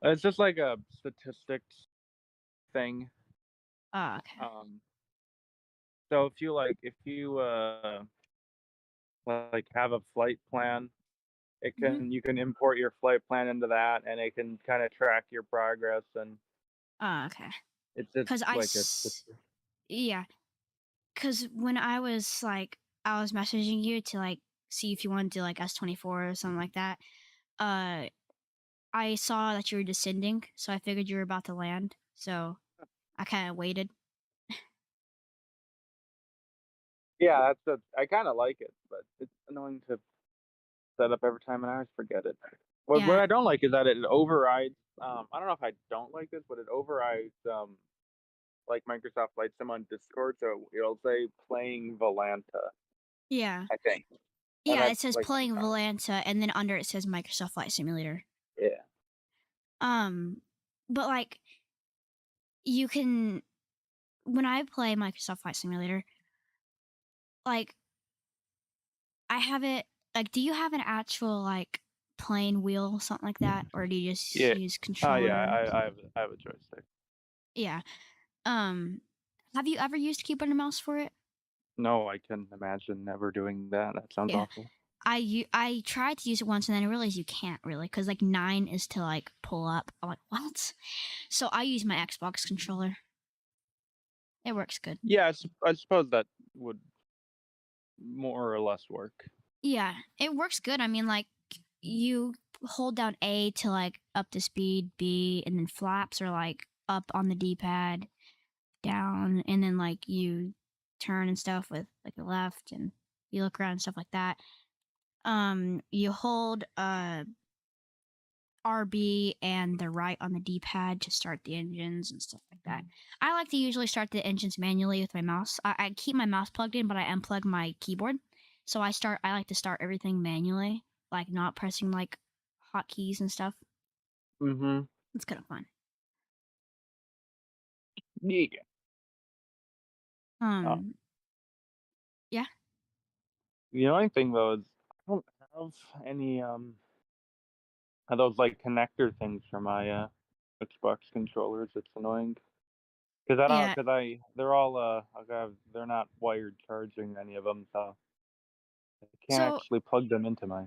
It's just like a statistics thing. Oh, okay. Um, so if you like have a flight plan, it Mm-hmm. can you can import your flight plan into that, and it can kind of track your progress, and Oh, okay. it's just Cause like a yeah. Cause when I was messaging you to like see if you wanted to do like S-24 or something like that. Uh, I saw that you were descending, so I figured you were about to land. So I kind of waited. yeah. I kind of like it, but it's annoying to set up every time, and I always forget it. What Yeah, I don't like is that it overrides. I don't know if I don't like this, but it overrides like Microsoft Flight Sim on Discord, so it'll say playing Valanta, yeah, I think, and yeah. It that's says like playing Volanta, and then under it says Microsoft Flight Simulator. yeah. Um, but like you can when I play Microsoft Flight Simulator, like I have it. Like, do you have an actual like plane wheel, something like that, or do you just Yeah. use Oh yeah, controller? I have a joystick. Yeah. Um, have you ever used keyboard and mouse for it? No, I couldn't imagine never doing that. That sounds Yeah. awful. I tried to use it once and then I realized you can't really because like 9 is to like pull up. I'm like, what? So I use my Xbox controller. It works good. Yeah, I suppose that would more or less work. Yeah, it works good. I mean, like you hold down A to like up to speed, B, and then flaps are like up on the D pad, down, and then like you turn and stuff with like the left and you look around and stuff like that. You hold RB and the right on the D-pad to start the engines and stuff like that. I like to usually start the engines manually with my mouse. I keep my mouse plugged in, but I unplug my keyboard. So I like to start everything manually, like not pressing like hotkeys and stuff. Mhm. It's kind of fun. Yeah. Oh. Um, yeah, The only thing though is I don't have any of those like connector things for my Xbox controllers. It's annoying because yeah. they're all they're not wired charging any of them, so I can't So, actually plug them into my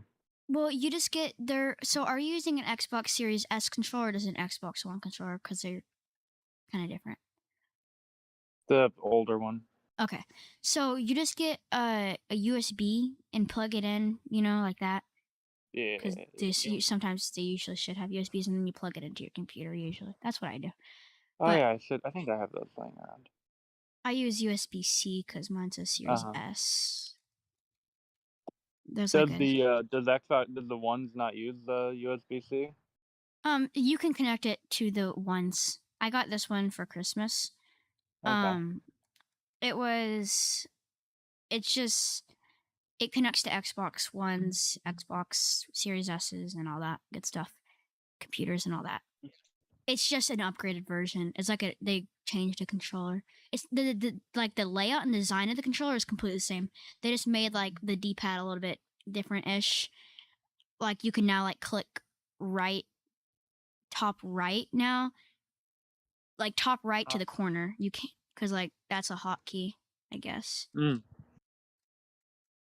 well, you just get their. So, are you using an Xbox Series S controller or does an Xbox One controller? Because they're kind of different. the older one. Okay. So you just get a USB and plug it in, like that. Because Yeah. sometimes they usually should have USBs and then you plug it into your computer, usually. That's what I do. Oh But yeah, I should. I think I have those lying around. I use USB C because mine's a Uh Series huh. S. There's like Does a. the does the ones not use the USB C? You can connect it to the ones. I got this one for Christmas. Okay. Um, it was. It's just. It connects to Xbox Ones, Xbox Series S's, and all that good stuff. Computers and all that. It's just an upgraded version. It's like they changed the controller. It's the like the layout and design of the controller is completely the same. They just made like the D pad a little bit different ish. Like you can now like click right top right now, like top right to Uh, the corner. You can't because like that's a hotkey, I guess. mm.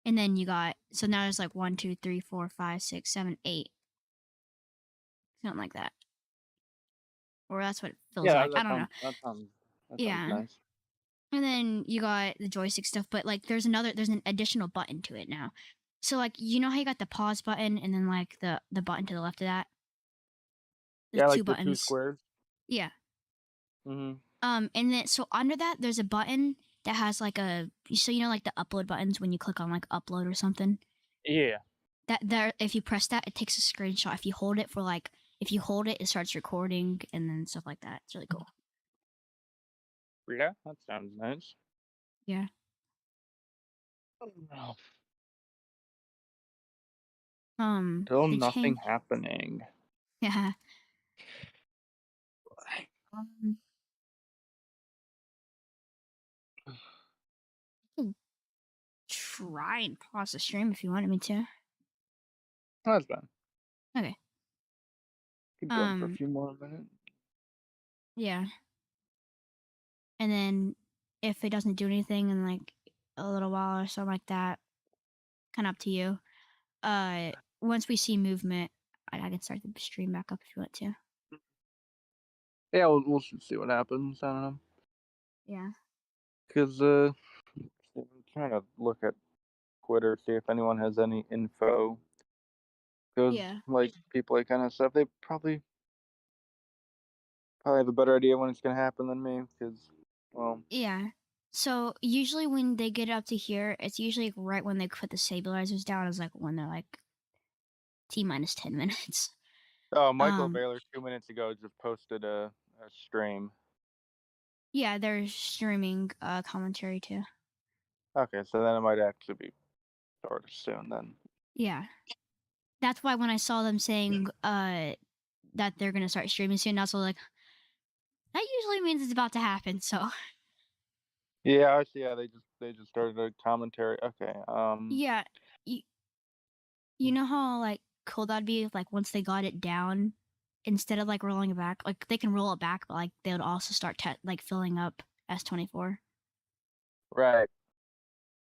And then you got so now there's like 1, 2, 3, 4, 5, 6, 7, 8, something like that, or that's what it feels Yeah, like. I don't know. that sounds Yeah. nice. And then you got the joystick stuff, but like there's an additional button to it now. So like you know how you got the pause button and then like the button to the left of that? The Yeah, two like the 2 buttons. squares. Yeah. Mhm. And then so under that there's a button that has like a so you know like the upload buttons when you click on like upload or something. Yeah. That there if you press that it takes a screenshot. If you hold it for like if you hold it it starts recording and then stuff like that. It's really cool. Yeah, that sounds nice. Yeah. Oh, still They nothing change happening. yeah. Um I can try and pause the stream if you wanted me to. That's fine. Okay. Keep going for a Um few more minutes. yeah. And then if it doesn't do anything in like a little while or something like that, kind of up to you. Uh, once we see movement, I can start the stream back up if you want to. Yeah, we'll see what happens. I don't know. Yeah. 'Cause, I'm trying to look at Twitter, see if anyone has any info. 'Cause, Yeah. like, people that kinda stuff, they probably have a better idea when it's gonna happen than me. Cause, well, Yeah. So usually when they get up to here, it's usually right when they put the stabilizers down is like when they're like T minus 10 minutes. oh, Michael Um, Baylor 2 minutes ago just posted a stream. yeah, they're streaming commentary too. Okay, so then it might actually be sorta soon then. Yeah. That's why when I saw them saying that they're gonna start streaming soon, that's like that usually means it's about to happen. So Yeah, I see, yeah, they just started a commentary. Okay, yeah, you know how like cool that'd be if like once they got it down, instead of like rolling it back, like they can roll it back, but like they would also start like filling up S24. right.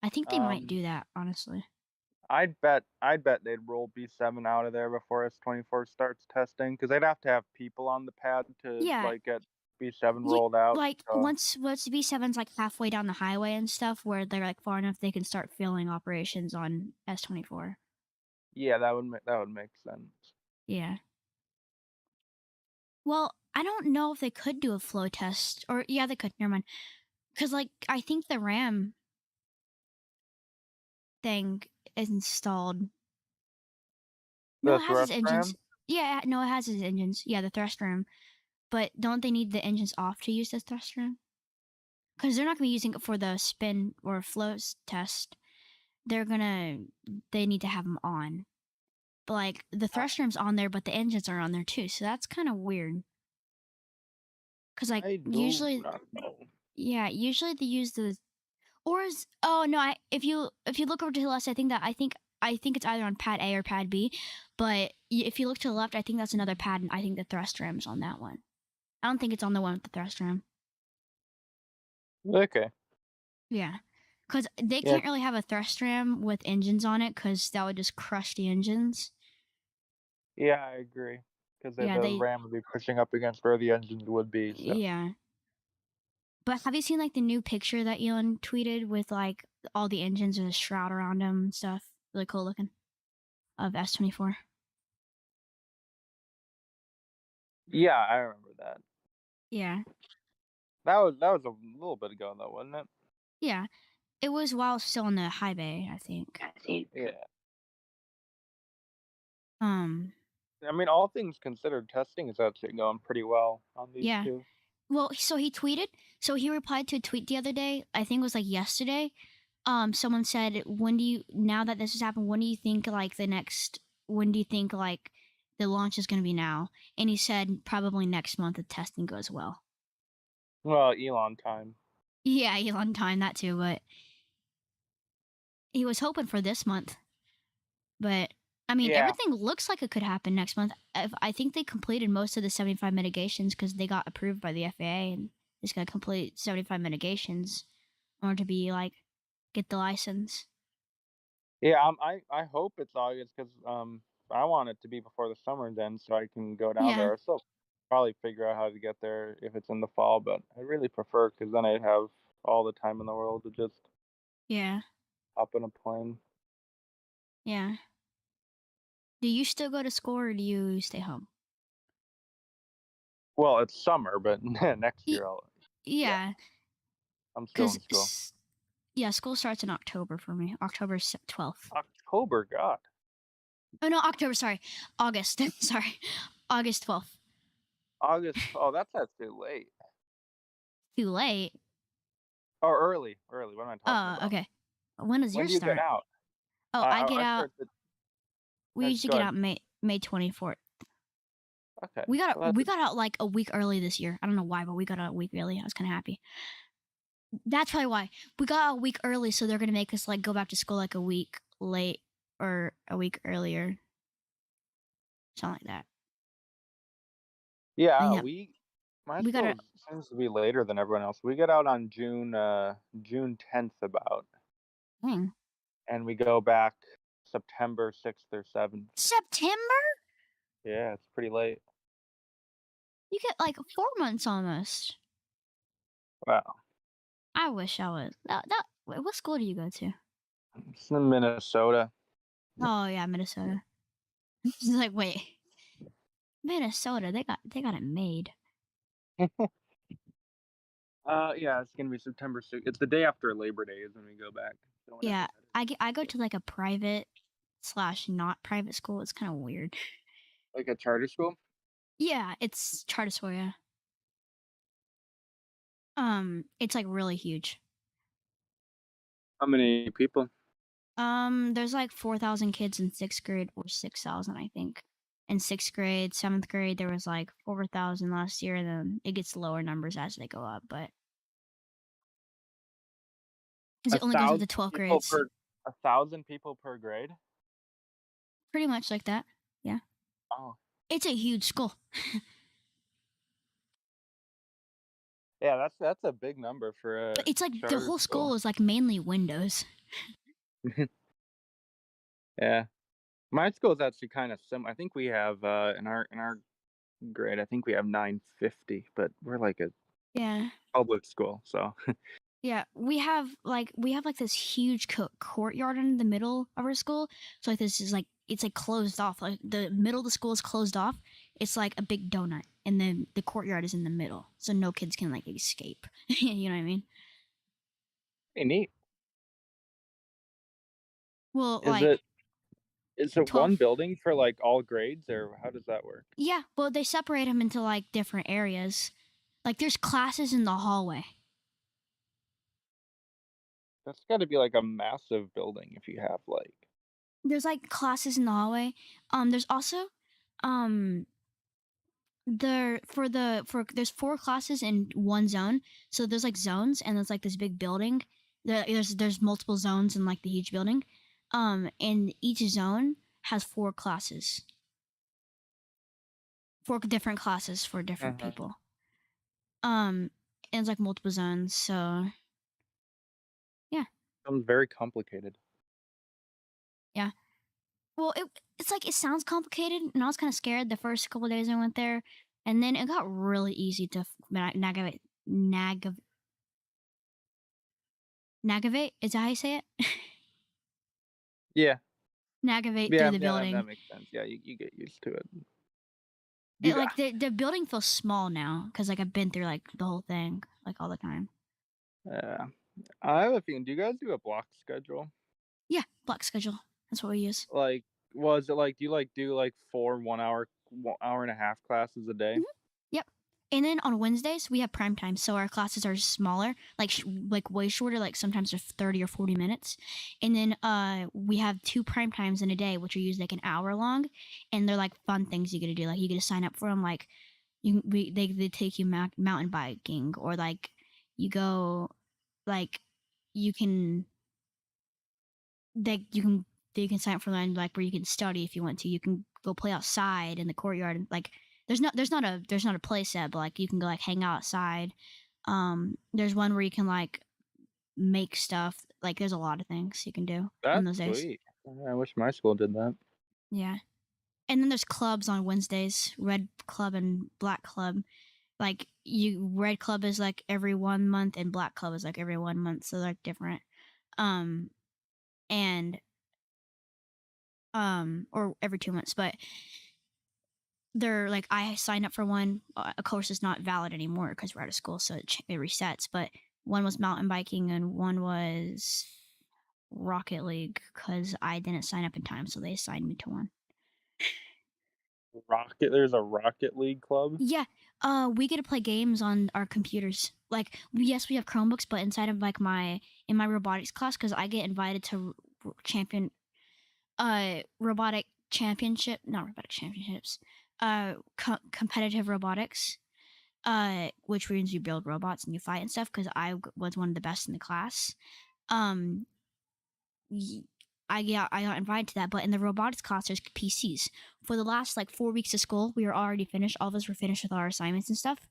I think they might Um, do that honestly. I'd bet they'd roll B7 out of there before S24 starts testing, because 'cause they'd have to have people on the pad to, Yeah, like, get B7 you rolled out, like so once B7's like halfway down the highway and stuff, where they're like far enough, they can start filling operations on S24. yeah, that would make sense. Yeah. Well, I don't know if they could do a flow test, or yeah, they could. Never mind. Because like I think the RAM thing is installed. No, The it has its thrust engines. ram? Yeah, no, it has its engines. Yeah, the thrust room. But don't they need the engines off to use the thrust room? Because they're not going to be using it for the spin or flows test. They're gonna. They need to have them on. But like the I thrust room's on there, but the engines are on there too. So that's kind of weird. Because like I do usually, not know. yeah, usually they use the or is oh no, if you look over to the left, I think it's either on pad A or pad B. But if you look to the left, I think that's another pad, and I think the thrust ram's on that one. I don't think it's on the one with the thrust ram. Okay. Yeah. Because they Yeah, can't really have a thrust ram with engines on it because that would just crush the engines. yeah, I agree. Because Yeah, the ram would be pushing up against where the engines would be, so yeah. But have you seen like the new picture that Elon tweeted with like all the engines and a shroud around them and stuff? Really cool looking of S24. yeah, I remember that. Yeah. That was a little bit ago, though, wasn't it? Yeah. It was while still in the high bay, I think. Yeah. Um, I mean, all things considered, testing is actually going pretty well on these yeah. 2. Well, so he replied to a tweet the other day, I think it was like yesterday. Someone said, when do you, now that this has happened, when do you think like the launch is going to be now? And he said, probably next month if testing goes well. Well, Elon time. Yeah, Elon time, that too, but he was hoping for this month. But I mean, Yeah. everything looks like it could happen next month. I think they completed most of the 75 mitigations because they got approved by the FAA and just got to complete 75 mitigations in order to be like get the license. Yeah, I hope it's August, because I want it to be before the summer then so I can go down Yeah, there. I still probably figure out how to get there if it's in the fall, but I really prefer, because then I'd have all the time in the world to just yeah, hop in a plane. yeah. Do you still go to school or do you stay home? Well, it's summer, but next Y- year yeah, yeah, I'm still in school. because yeah, school starts in October for me. October 12th. October, God. Oh no, October. Sorry, August. Sorry, August 12th. Oh, that's too late. Too late. Or early, what am I talking about? Okay. When does When yours do you get start? out? Oh, I get I out. start the We usually go get ahead. out May 24th. Okay, well, We that's got out like a week early this year. I don't know why, but we got out a week early. I was kind of happy. That's probably why we got out a week early. So they're gonna make us like go back to school like a week late or a week earlier, something like that. I yeah, think that my we got school it. seems to be later than everyone else. We get out on June 10th about, Dang. and we go back September 6th or 7th. September? Yeah, it's pretty late. You get like 4 months almost. Wow. I wish I was. What school do you go to? It's in Minnesota. Oh yeah, Minnesota. It's like wait, Minnesota. They got it made. Yeah, it's gonna be September 6th. It's the day after Labor Day is when we go back. So whenever Yeah, that I go to like a private slash not private school. It's kind of weird. like a charter school? Yeah, it's charter school. Yeah. It's like really huge. How many people? There's like 4,000 kids in sixth grade, or 6,000, I think. In sixth grade, seventh grade, there was like 4,000 last year. And then it gets lower numbers as they go up, but because A it only goes up to thousand 12th people grades, per 1,000 people per grade? pretty much like that. Yeah, Oh. it's a huge school, Yeah, that's a big number for but a it's like the charter whole school. school is like mainly windows. Yeah. My school is actually kinda I think we have, in our grade, I think we have 950, but we're like a Yeah. public school, so Yeah, we have like this huge courtyard in the middle of our school. So like this is like it's like closed off. Like the middle of the school is closed off. It's like a big donut, and then the courtyard is in the middle, so no kids can like escape. You know what I mean? pretty neat. Well, Is like it one 12. building for, like, all grades, or how does that work? Yeah, well they separate them into like different areas. Like there's classes in the hallway. That's gotta be, like, a massive building if you have, like There's like classes in the hallway. There's also um There for there's 4 classes in one zone, so there's, like, zones, and there's, like, this big building. There's multiple zones in, like, the huge building, and each zone has 4 classes. 4 different classes for different Uh-huh. people. Um, and it's, like, multiple zones, so yeah, Sounds very complicated. yeah. Well, it's like it sounds complicated, and I was kinda scared the first couple days I went there, and then it got really easy to navigate, is that how you say it? Yeah. Navigate through Yeah, the yeah, that building. makes sense. Yeah, you get used to it. It, You like, the building feels small now because like, I've been through, like, the whole thing, like, all the time. Yeah. I have a feeling, do you guys do a block schedule? Yeah, block schedule. That's what we use. Like, was it like do you, like, do, like, 4 hour and a half classes a day? Mhm. Yep. And then on Wednesdays, we have prime time, so our classes are smaller, like, way shorter, like, sometimes they're 30 or 40 minutes. And then, we have 2 prime times in a day, which are usually, like, an hour long, and they're, like, fun things you get to do, like, you get to sign up for them. Like, they take you mountain biking, or, like, you go like, you can you can sign up for land like where you can study if you want to. You can go play outside in the courtyard. And like there's not a play set, but like you can go like hang out outside. There's one where you can like make stuff. Like there's a lot of things you can do on That's those days. sweet. I wish my school did that. Yeah. And then there's clubs on Wednesdays, red club and black club. Like you red club is like every 1 month and black club is like every 1 month. So they're different. Um and or every 2 months, but they're like I signed up for one. Of course, it's not valid anymore because we're out of school, so it resets. But one was mountain biking and one was Rocket League because I didn't sign up in time, so they assigned me to one. There's a Rocket League club? Yeah, we get to play games on our computers. Like, yes, we have Chromebooks, but inside of like my in my robotics class, because I get invited to champion robotic championship, not robotic championships, competitive robotics, which means you build robots and you fight and stuff. Because was one of the best in the class. Um, y- I got invited to that, but in the robotics class, there's PCs. For the last like 4 weeks of school, we were already finished. All of us were finished with our assignments and stuff,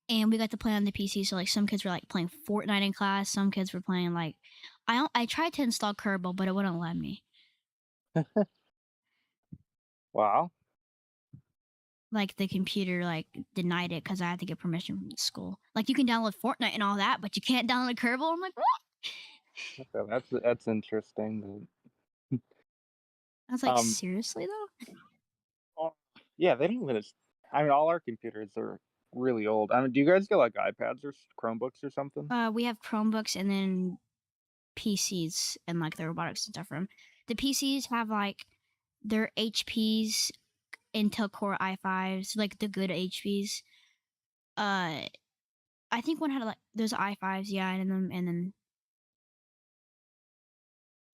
and we got to play on the PC. So like some kids were like playing Fortnite in class. Some kids were playing like I tried to install Kerbal, but it wouldn't let me. Wow. Like the computer like denied it because I had to get permission from the school. Like you can download Fortnite and all that, but you can't download Kerbal. I'm like, what? Okay, that's interesting. I was like, Um, seriously though? oh, yeah, they don't let us. I mean, all our computers are really old. I mean, do you guys get like iPads or Chromebooks or something? We have Chromebooks and then PCs and like the robotics and stuff from. The PCs have like their HPs, Intel Core i5s, like the good HPs. Uh, I think one had like those i5s, yeah, and then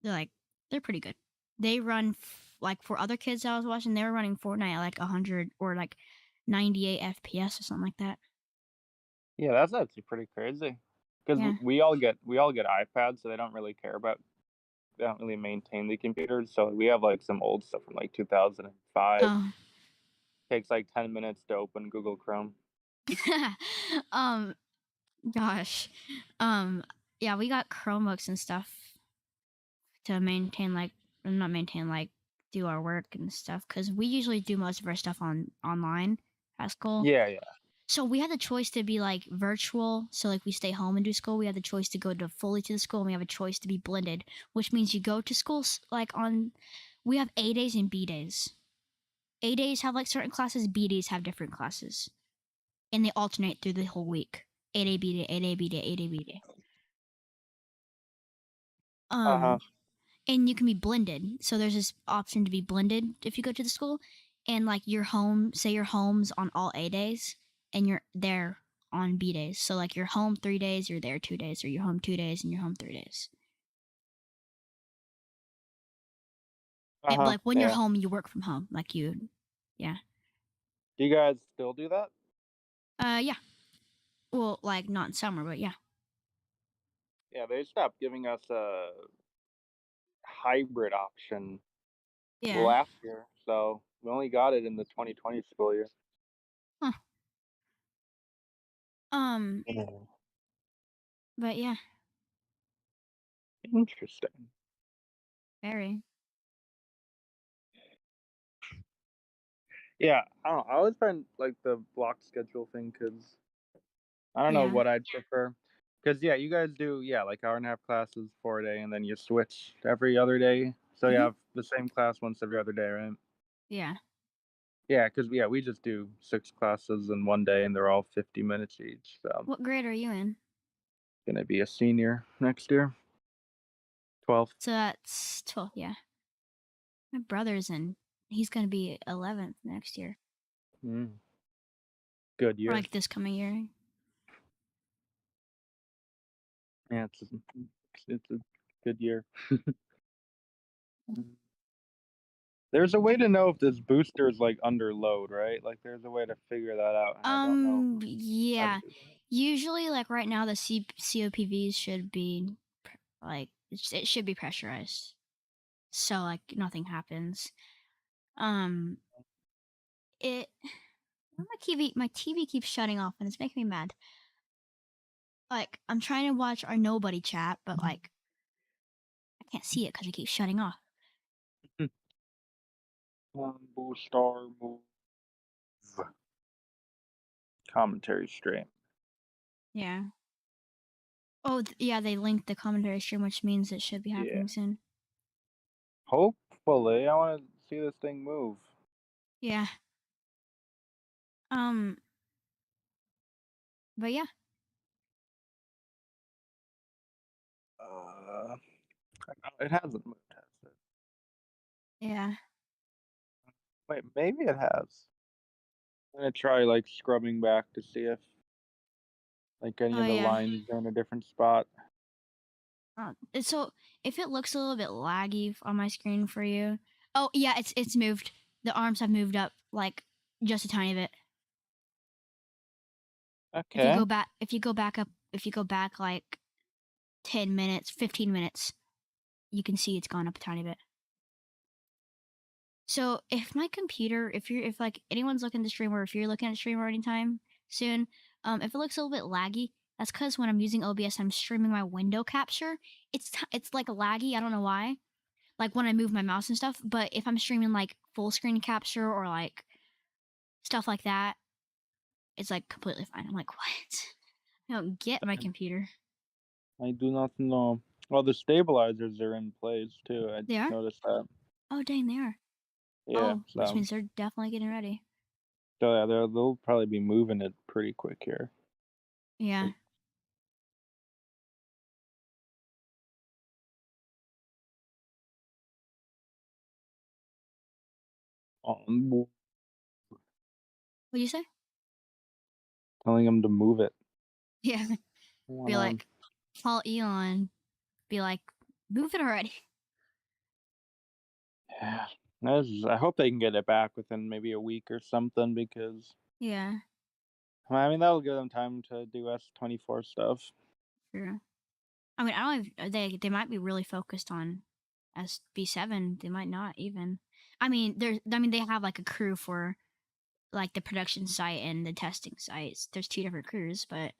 they're like they're pretty good. They run like for other kids I was watching, they were running Fortnite at like 100 or like 98 FPS or something like that. Yeah, that's actually pretty crazy. Because Yeah. we all get iPads, so they don't really care about they don't really maintain the computers. So we have like some old stuff from like 2005. Oh. Takes like 10 minutes to open Google Chrome. um. Gosh. Um. Yeah, we got Chromebooks and stuff to maintain like not maintain like do our work and stuff because we usually do most of our stuff online at school. Yeah, yeah. So we had the choice to be like virtual, so like we stay home and do school. We had the choice to go to fully to the school, and we have a choice to be blended, which means you go to school like on. We have A days and B days. A days have like certain classes, B days have different classes, and they alternate through the whole week. A day, B day, A day, B day, A day, B day. Uh huh. Um, and you can be blended. So there's this option to be blended if you go to the school, and like your home, say your home's on all A days, and you're there on B days. So like you're home 3 days, you're there 2 days, or you're home 2 days and you're home 3 days. Uh And huh. like when you're Yeah. home, you work from home. Like yeah, Do you guys still do that? yeah. Well, like not in summer, but yeah, Yeah, they stopped giving us a hybrid option yeah. last year, so we only got it in the 2020 school year. Huh. Um, Yeah. but yeah, Interesting. very. Yeah, I don't know. I always find like the block schedule thing because I don't know Yeah. what I'd prefer. Because yeah, you guys do like hour and a half classes for a day, and then you switch every other day, so you Hmm. have the same class once every other day, right? Yeah. Yeah, because yeah, we just do 6 classes in one day, and they're all 50 minutes each. So What grade are you in? gonna be a senior next year, 12th. So that's 12. Yeah. My brother's in. He's gonna be 11th next year, Mm, good or year. like this coming year. Yeah, it's a good year. Mm. There's a way to know if this booster is like under load, right? Like there's a way to figure that out, and I don't know how to Yeah. do that. Usually, like right now, the COPVs should be like it should be pressurized, so like nothing happens. Um, it my TV keeps shutting off, and it's making me mad. Like I'm trying to watch our nobody chat, but like I can't see it because it keeps shutting off. Star move commentary stream. Yeah. Oh, yeah, they linked the commentary stream, which means it should be Yeah. happening soon. Hopefully, I want to see this thing move. Yeah. Um, but yeah. Uh, it hasn't moved, has it? Yeah. Wait, maybe it has. I'm gonna try like scrubbing back to see if like any Oh of the yeah. lines are in a different spot. So if it looks a little bit laggy on my screen for you, oh yeah, it's moved. The arms have moved up like just a tiny bit. Okay. If you go back like 10 minutes, 15 minutes, you can see it's gone up a tiny bit. So if my computer, if like anyone's looking to stream or if you're looking at stream or anytime soon, if it looks a little bit laggy, that's because when I'm using OBS, I'm streaming my window capture. It's like laggy. I don't know why. Like when I move my mouse and stuff. But if I'm streaming like full screen capture or like stuff like that, it's like completely fine. I'm like, what? I don't get my computer. I do not know. Well, the stabilizers are in place too. I They are? noticed that. Oh dang, they are. Yeah. Oh, which So means they're definitely getting ready. yeah, they'll probably be moving it pretty quick here. Yeah. Like, um, What'd you say? telling them to move it. Yeah. One Be on. like, call Elon. Be like, move it already. Yeah. I hope they can get it back within maybe a week or something because Yeah. I mean that'll give them time to do S24 stuff. True. I mean, I don't even, they might be really focused on SB7. They might not even. I mean they have like a crew for like the production site and the testing sites. There's two different crews, but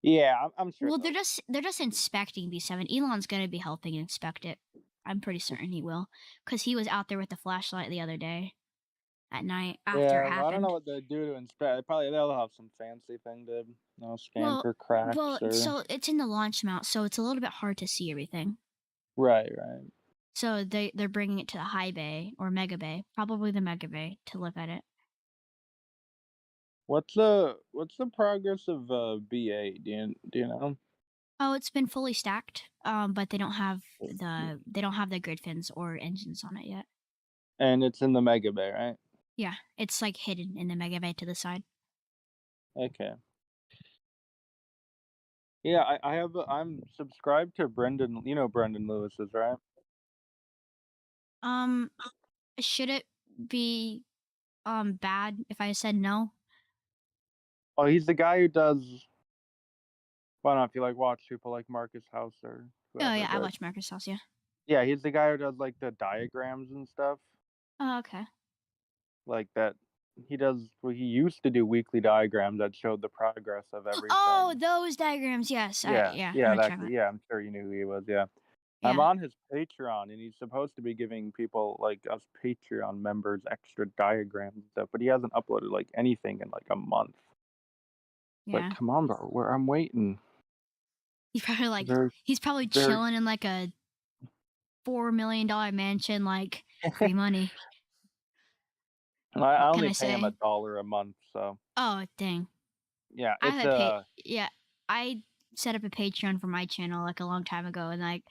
Yeah, I'm sure well, they'll. they're just inspecting B7. Elon's gonna be helping inspect it. I'm pretty certain he will, because he was out there with the flashlight the other day at night after it Yeah, I don't know happened. what they do to inspect. Probably they'll have some fancy thing to scan Well, for cracks or. so it's in the launch mount, so it's a little bit hard to see everything. Right, right. So they're bringing it to the high bay or mega bay, probably the mega bay, to look at it. What's the progress of B8? Do you know? Oh, it's been fully stacked, but they don't have the grid fins or engines on it yet. And it's in the Mega Bay, right? Yeah, it's like hidden in the mega bay to the side. Okay. Yeah, I'm subscribed to Brendan. You know Brendan Lewis's, right? Um, should it be bad if I said no? Oh, he's the guy who does. Well, I don't know if you like watch people like Marcus House or Oh whoever, yeah, I but watch Microsoft. Yeah. yeah, he's the guy who does like the diagrams and stuff Oh okay. like that. He does. Well, he used to do weekly diagrams that showed the progress of Oh, everything. those diagrams. Yes, Yeah, yeah, I yeah, know what you're talking about. yeah. I'm sure you knew who he was. Yeah. I'm Yeah, on his Patreon, and he's supposed to be giving people like us Patreon members extra diagrams and stuff, but he hasn't uploaded like anything in like a month. Like, yeah. come on, bro, where I'm waiting. Very, He's probably very. chilling in like a $4 million mansion, like free money. I What can only I pay him a say? dollar a month, so Oh dang. yeah, I it's have a pay. Yeah, I set up a Patreon for my channel like a long time ago, and like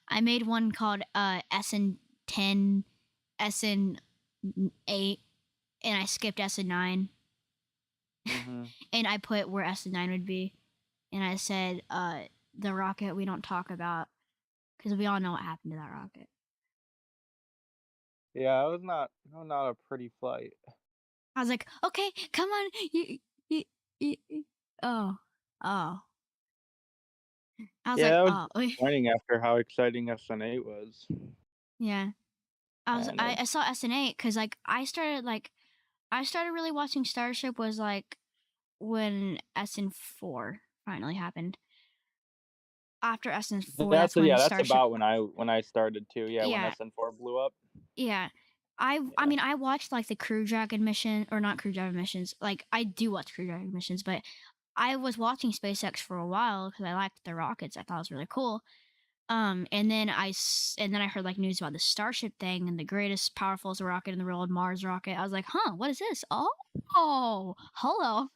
I made one called SN10, SN8, and I skipped SN9, hmm and I put where SN9 would be, and I said the rocket we don't talk about because we all know what happened to that rocket. yeah, it was not a pretty flight. I was like, okay, come on, you. Oh, oh. I was Yeah, like, that was oh, disappointing after how exciting SN8 was. yeah. And I saw SN8 because I started really watching Starship was like when SN4 finally happened. After SN4, that's when that's Starship. about when I started too. Yeah, when Yeah, SN4 blew up. yeah. I Yeah. mean I watched like the Crew Dragon mission or not Crew Dragon missions. Like I do watch Crew Dragon missions, but I was watching SpaceX for a while because I liked the rockets. I thought it was really cool. And then I heard like news about the Starship thing and the greatest, powerful rocket in the world, Mars rocket. I was like, huh, what is this? Oh, hello.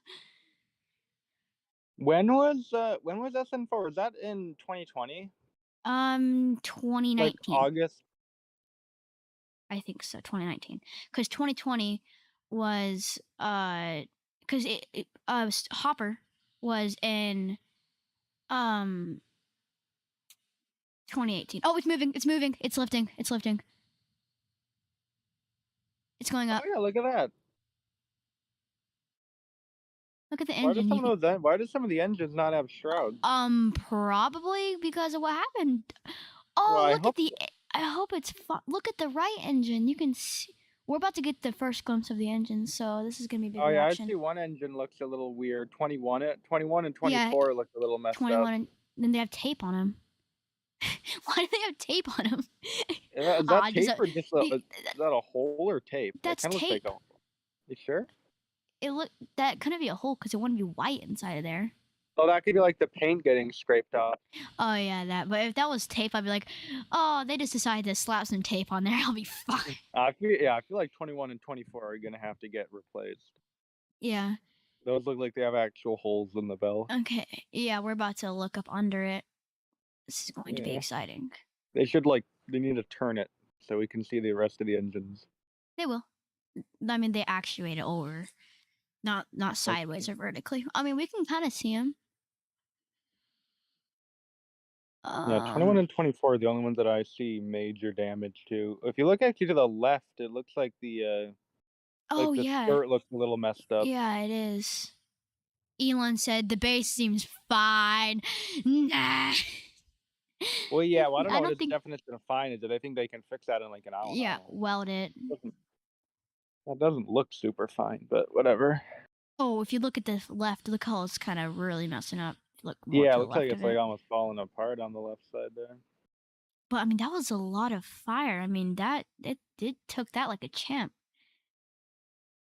When was SN4? Was that in 2020? Like 2019. August? I think so, 2019. Because 2020 was because Hopper was in um 2018. Oh, it's moving. It's moving. It's lifting. It's lifting. It's going Oh up. yeah, look at that. Look at the Why do engine. some You can of those why do some of the engines not have shrouds? probably because of what happened. Well, Oh, I look at hope the I hope it's look at the right engine. You can see we're about to get the first glimpse of the engine, so this is going to be a big oh yeah, I reaction. see one engine looks a little weird. 21 and Yeah, 24 look a little messed up. 21 and then they have tape on them. Why do they have tape on them? Is that Ah, does tape that or just a the is that a hole or tape? It that's kinda looks like tape. a you sure? It look that couldn't be a hole because it wouldn't be white inside of there. Oh, that could be like the paint getting scraped off. Oh yeah, that. But if that was tape, I'd be like, oh, they just decided to slap some tape on there. I'll be fine. I feel like 21 and 24 are gonna have to get replaced. Yeah. Those look like they have actual holes in the bell. Okay. Yeah, we're about to look up under it. This is going to be Yeah. exciting. They need to turn it so we can see the rest of the engines. They will. I mean, they actuate it over, not Okay. sideways or vertically. I mean, we can kind of see them. Yeah, 21 Um. and 24 are the only ones that I see major damage to. If you look actually to the left, it looks Oh like the yeah, skirt looks a little messed up. yeah, it is. Elon said the base seems fine. Nah. Well, yeah, well, I don't I know what don't its think. definition of fine is. I think they can fix that in like an hour. I don't Yeah, know. weld it. Doesn't That doesn't look super fine, but whatever. Oh, if you look at the left, look how it's kind of really messing up. Look more Yeah, it to the looks like left of it's like it. almost falling apart on the left side there. But I mean, that was a lot of fire. I mean, that it took that like a champ.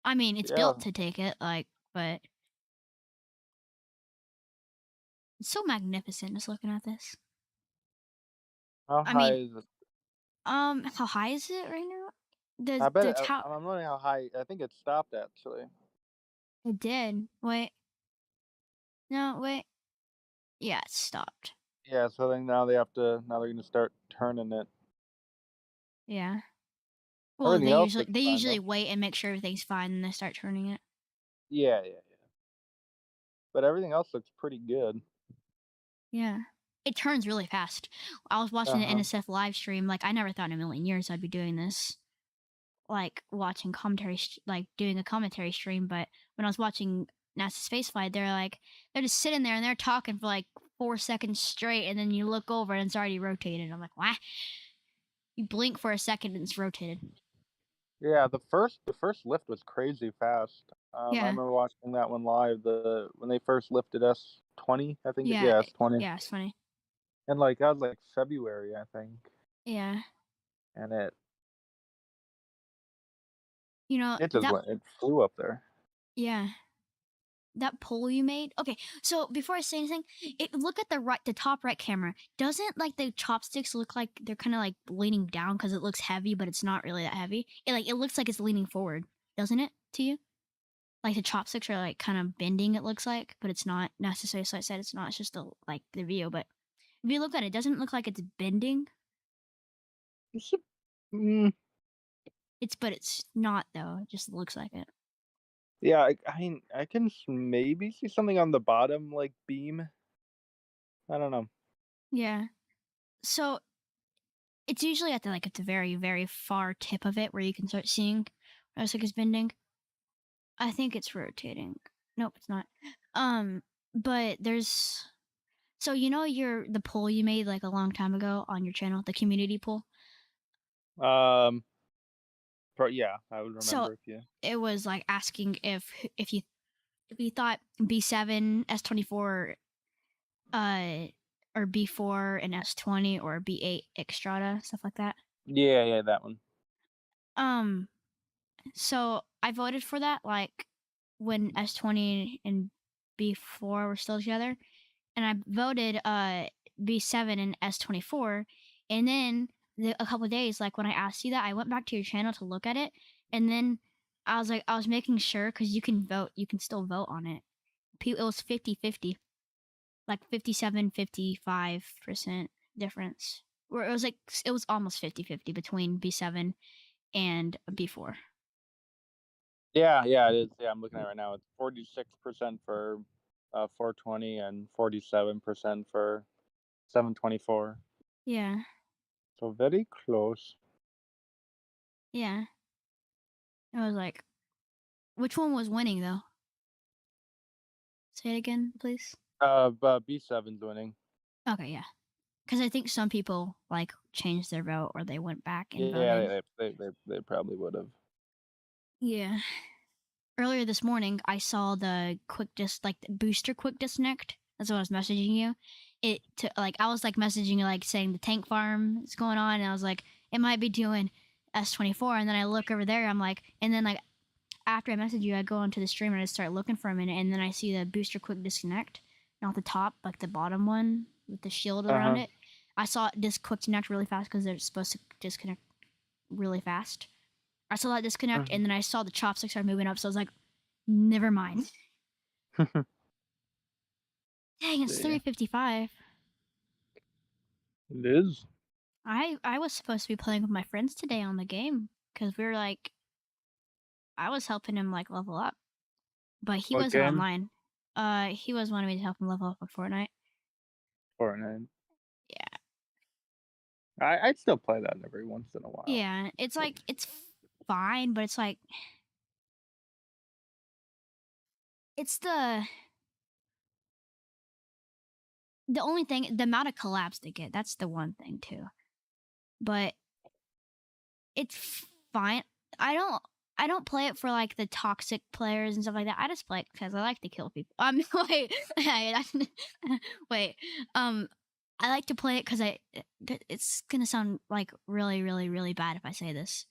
I mean, it's built Yeah. to take it, like, but it's so magnificent just looking at this. How I high mean, is it? how high is it right now? I bet The it, tower I'm wondering how high. I think it stopped actually. it did. Wait, no, wait. Yeah, it stopped. Yeah, so then now they're gonna start turning it. Yeah. Well, Everything else looks they fine usually though. wait and make sure everything's fine, and they start turning it. Yeah. But everything else looks pretty good. Yeah. It turns really fast. I was watching the Uh-huh. NSF live stream. Like, I never thought in a million years I'd be doing this. Like, watching commentary, like, doing a commentary stream. But when I was watching NasaSpaceFlight, they're just sitting there and they're talking for like 4 seconds straight. And then you look over and it's already rotated. I'm like, what? You blink for a second and it's rotated. Yeah, the first lift was crazy fast. I Yeah. remember watching that one live. The when they first lifted S20, I think. Yeah. Yeah, S20, Yeah. It's funny. and like that was like February, I think, Yeah. and it You know, it just that, went, it flew up there. yeah. That poll you made? Okay, so before I say anything, look at the top right camera. Doesn't like the chopsticks look like they're kind of like leaning down because it looks heavy, but it's not really that heavy. It looks like it's leaning forward, doesn't it? To you, like the chopsticks are like kind of bending. It looks like, but it's not necessarily. So I said it's not. It's just the video. But if you look at it, doesn't it look like it's bending? It's a- mm, But it's not though. It just looks like it. yeah, I mean, I can maybe see something on the bottom like beam. I don't know. Yeah. So it's usually at the very very far tip of it where you can start seeing. I was like it's bending. I think it's rotating. Nope, it's not. But there's so you know the poll you made like a long time ago on your channel, the community poll. Um, yeah, I would So remember if you. it was like asking if you thought B7, S24, uh, or B4 and S20 or B8 Extrada, stuff like that. Yeah, that one. Um, so I voted for that like when S20 and B4 were still together, and I voted B7 and S24, and then a couple of days, like when I asked you that, I went back to your channel to look at it, and then I was making sure because you can vote, you can still vote on it. It was 50-50, like 57-55% difference. Where it was like it was almost 50-50 between B7 and B4. Yeah, yeah, it is. Yeah, I'm looking at it right now. It's 46% for 420 and 47% for 724. Yeah. So very close. Yeah. I was like, which one was winning though? Say it again, please. But B7's winning. Okay, yeah. Because I think some people like changed their vote or they went back and Yeah, voted. they probably would have. Yeah. Earlier this morning, I saw the like the booster quick disconnect. That's what I was messaging you. Like I was like messaging you like saying the tank farm is going on, and I was like, it might be doing S24, and then I look over there, I'm like, and then like after I message you, I go onto the stream and I start looking for a minute, and then I see the booster quick disconnect, not the top, like the bottom one with the shield Uh around huh. it. I saw it disconnect really fast because they're supposed to disconnect really fast. I saw that disconnect, and then I saw the chopsticks start moving up, so I was like, never mind. Dang, it's See, 3:55. it is. I was supposed to be playing with my friends today on the game because we were like, I was helping him like level up, but he What wasn't game? online. He was wanting me to help him level up with Fortnite. Fortnite. Yeah. I'd still play that every once in a while. Yeah, it's like it's fine, but it's like it's the only thing, the amount of collabs they get. That's the one thing too. But it's fine. I don't I don't play it for like the toxic players and stuff like that. I just play it because I like to kill people. Wait, wait. Um, I like to play it because it's gonna sound like really, really, really bad if I say this.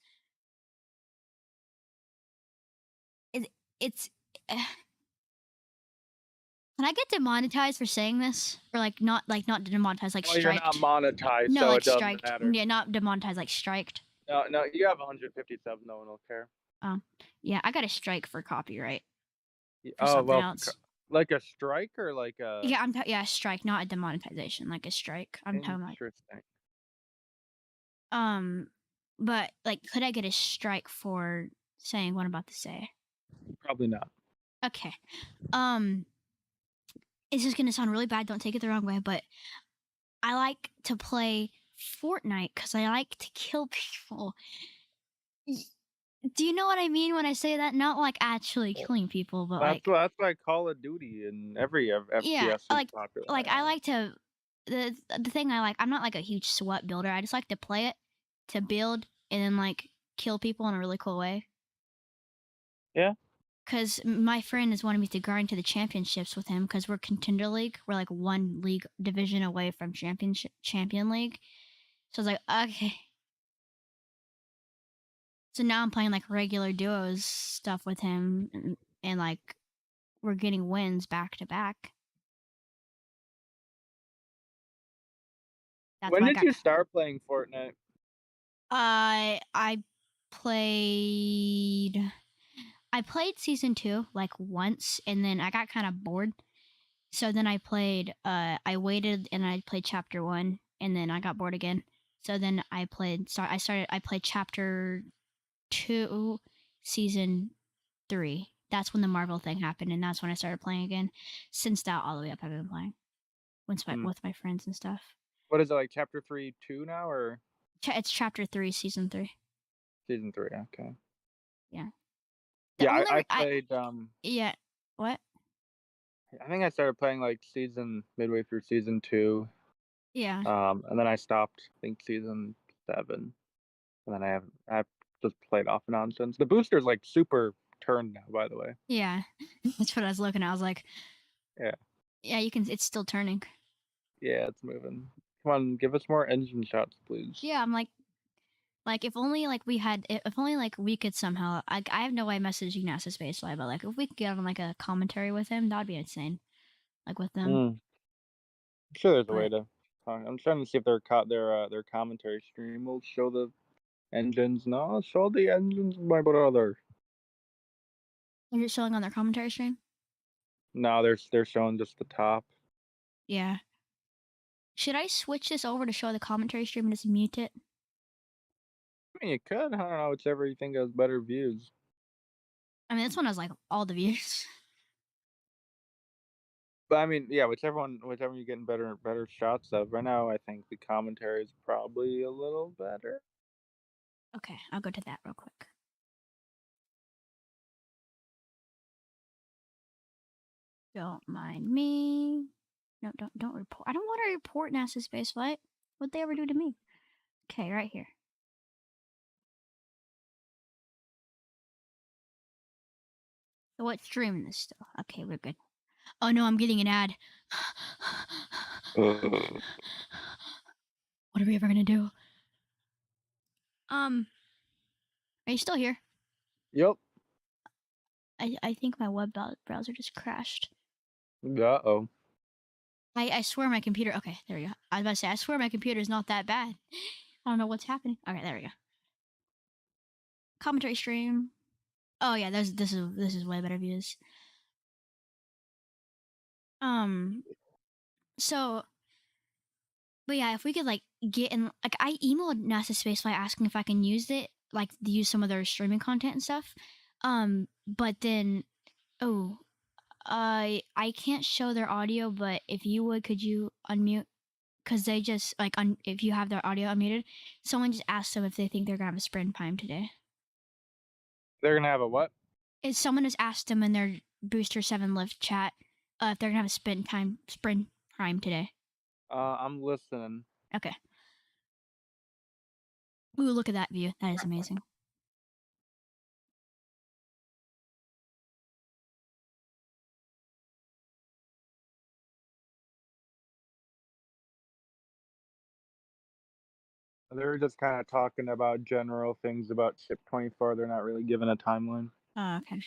It, it's. Can I get demonetized for saying this, or like not demonetized, like Well, you're not striked? monetized, No, so like it doesn't striked. matter. Yeah, not demonetized, like striked. No, no, you have 157. No one will care. Yeah, I got a strike for copyright for Oh something well, else. like a strike or like a Yeah, yeah, a strike, not a demonetization, like a strike. I'm talking about interesting. um, but like, could I get a strike for saying what I'm about to say? Probably not. Okay. Um, it's just gonna sound really bad. Don't take it the wrong way, but I like to play Fortnite because I like to kill people. Y- Do you know what I mean when I say that? Not like actually killing people, but like That's why Call of Duty and every yeah, FPS is popular like right I now. like to the thing I like. I'm not like a huge SWAT builder. I just like to play it to build and then like kill people in a really cool way. Yeah. Cause my friend is wanting me to grind to the championships with him because we're contender league. We're like one league division away from champion league. So I was like, okay. So now I'm playing like regular duos stuff with him, and like we're getting wins back to back. That's When why I did got. you start playing Fortnite? I played. I played season 2 like once, and then I got kind of bored. So then I played. I waited and I played chapter 1, and then I got bored again. So then I played. I played chapter 2, season 3. That's when the Marvel thing happened, and that's when I started playing again. Since that, all the way up, I've been playing Hmm. with my friends and stuff. What is it, like chapter 3, 2 now or It's chapter 3, season 3. season 3? Okay. Yeah. The Yeah, only I I played. yeah. What? I think I started playing like season midway through season 2. Yeah. And then I stopped. I think season 7, and then I've just played off and on since. The booster's like super turned now, by the way. Yeah. That's what I was looking at. I was like, Yeah, yeah, you can. It's still turning. yeah, it's moving. Come on, give us more engine shots, please. Yeah. I'm like if only like we had, if only like we could somehow. I have no way messaging NasaSpaceFlight, but like if we could get on like a commentary with him, that'd be insane. Like with them, Mm, I'm sure there's a way but to. I'm trying to see if their commentary stream will show the engines. No, show the engines, my brother. Is it showing on their commentary stream? No, they're showing just the top. Yeah. Should I switch this over to show the commentary stream and just mute it? I mean, you could. I don't know, whichever you think has better views. I mean, this one has like all the views. But I mean, yeah, whichever you're getting better shots of. Right now, I think the commentary is probably a little better. Okay, I'll go to that real quick. Don't mind me. No, don't report. I don't want to report NASA spaceflight. What'd they ever do to me? Okay, right here. So what's streaming this still? Okay, we're good. Oh no, I'm getting an ad. Ugh. What are we ever gonna do? Are you still here? Yep. I think my web browser just crashed. Uh-oh. I swear my computer. Okay, there we go. I was about to say I swear my computer is not that bad. I don't know what's happening. Okay, there we go. Commentary stream. Oh yeah, this is way better views. Um. So, but yeah, if we could like get in, like I emailed NASA Spaceflight asking if I can use it, like use some of their streaming content and stuff. But then, oh, I can't show their audio, but if you would, could you unmute? Because they just like if you have their audio unmuted, someone just asked them if they think they're gonna have a sprint time today. They're gonna have a what? If someone has asked them in their Booster 7 Lift chat if they're gonna have a sprint prime today. I'm listening. Okay. Ooh, look at that view. That is amazing. They're just kind of talking about general things about Ship 24. They're not really giving a timeline. Oh, okay.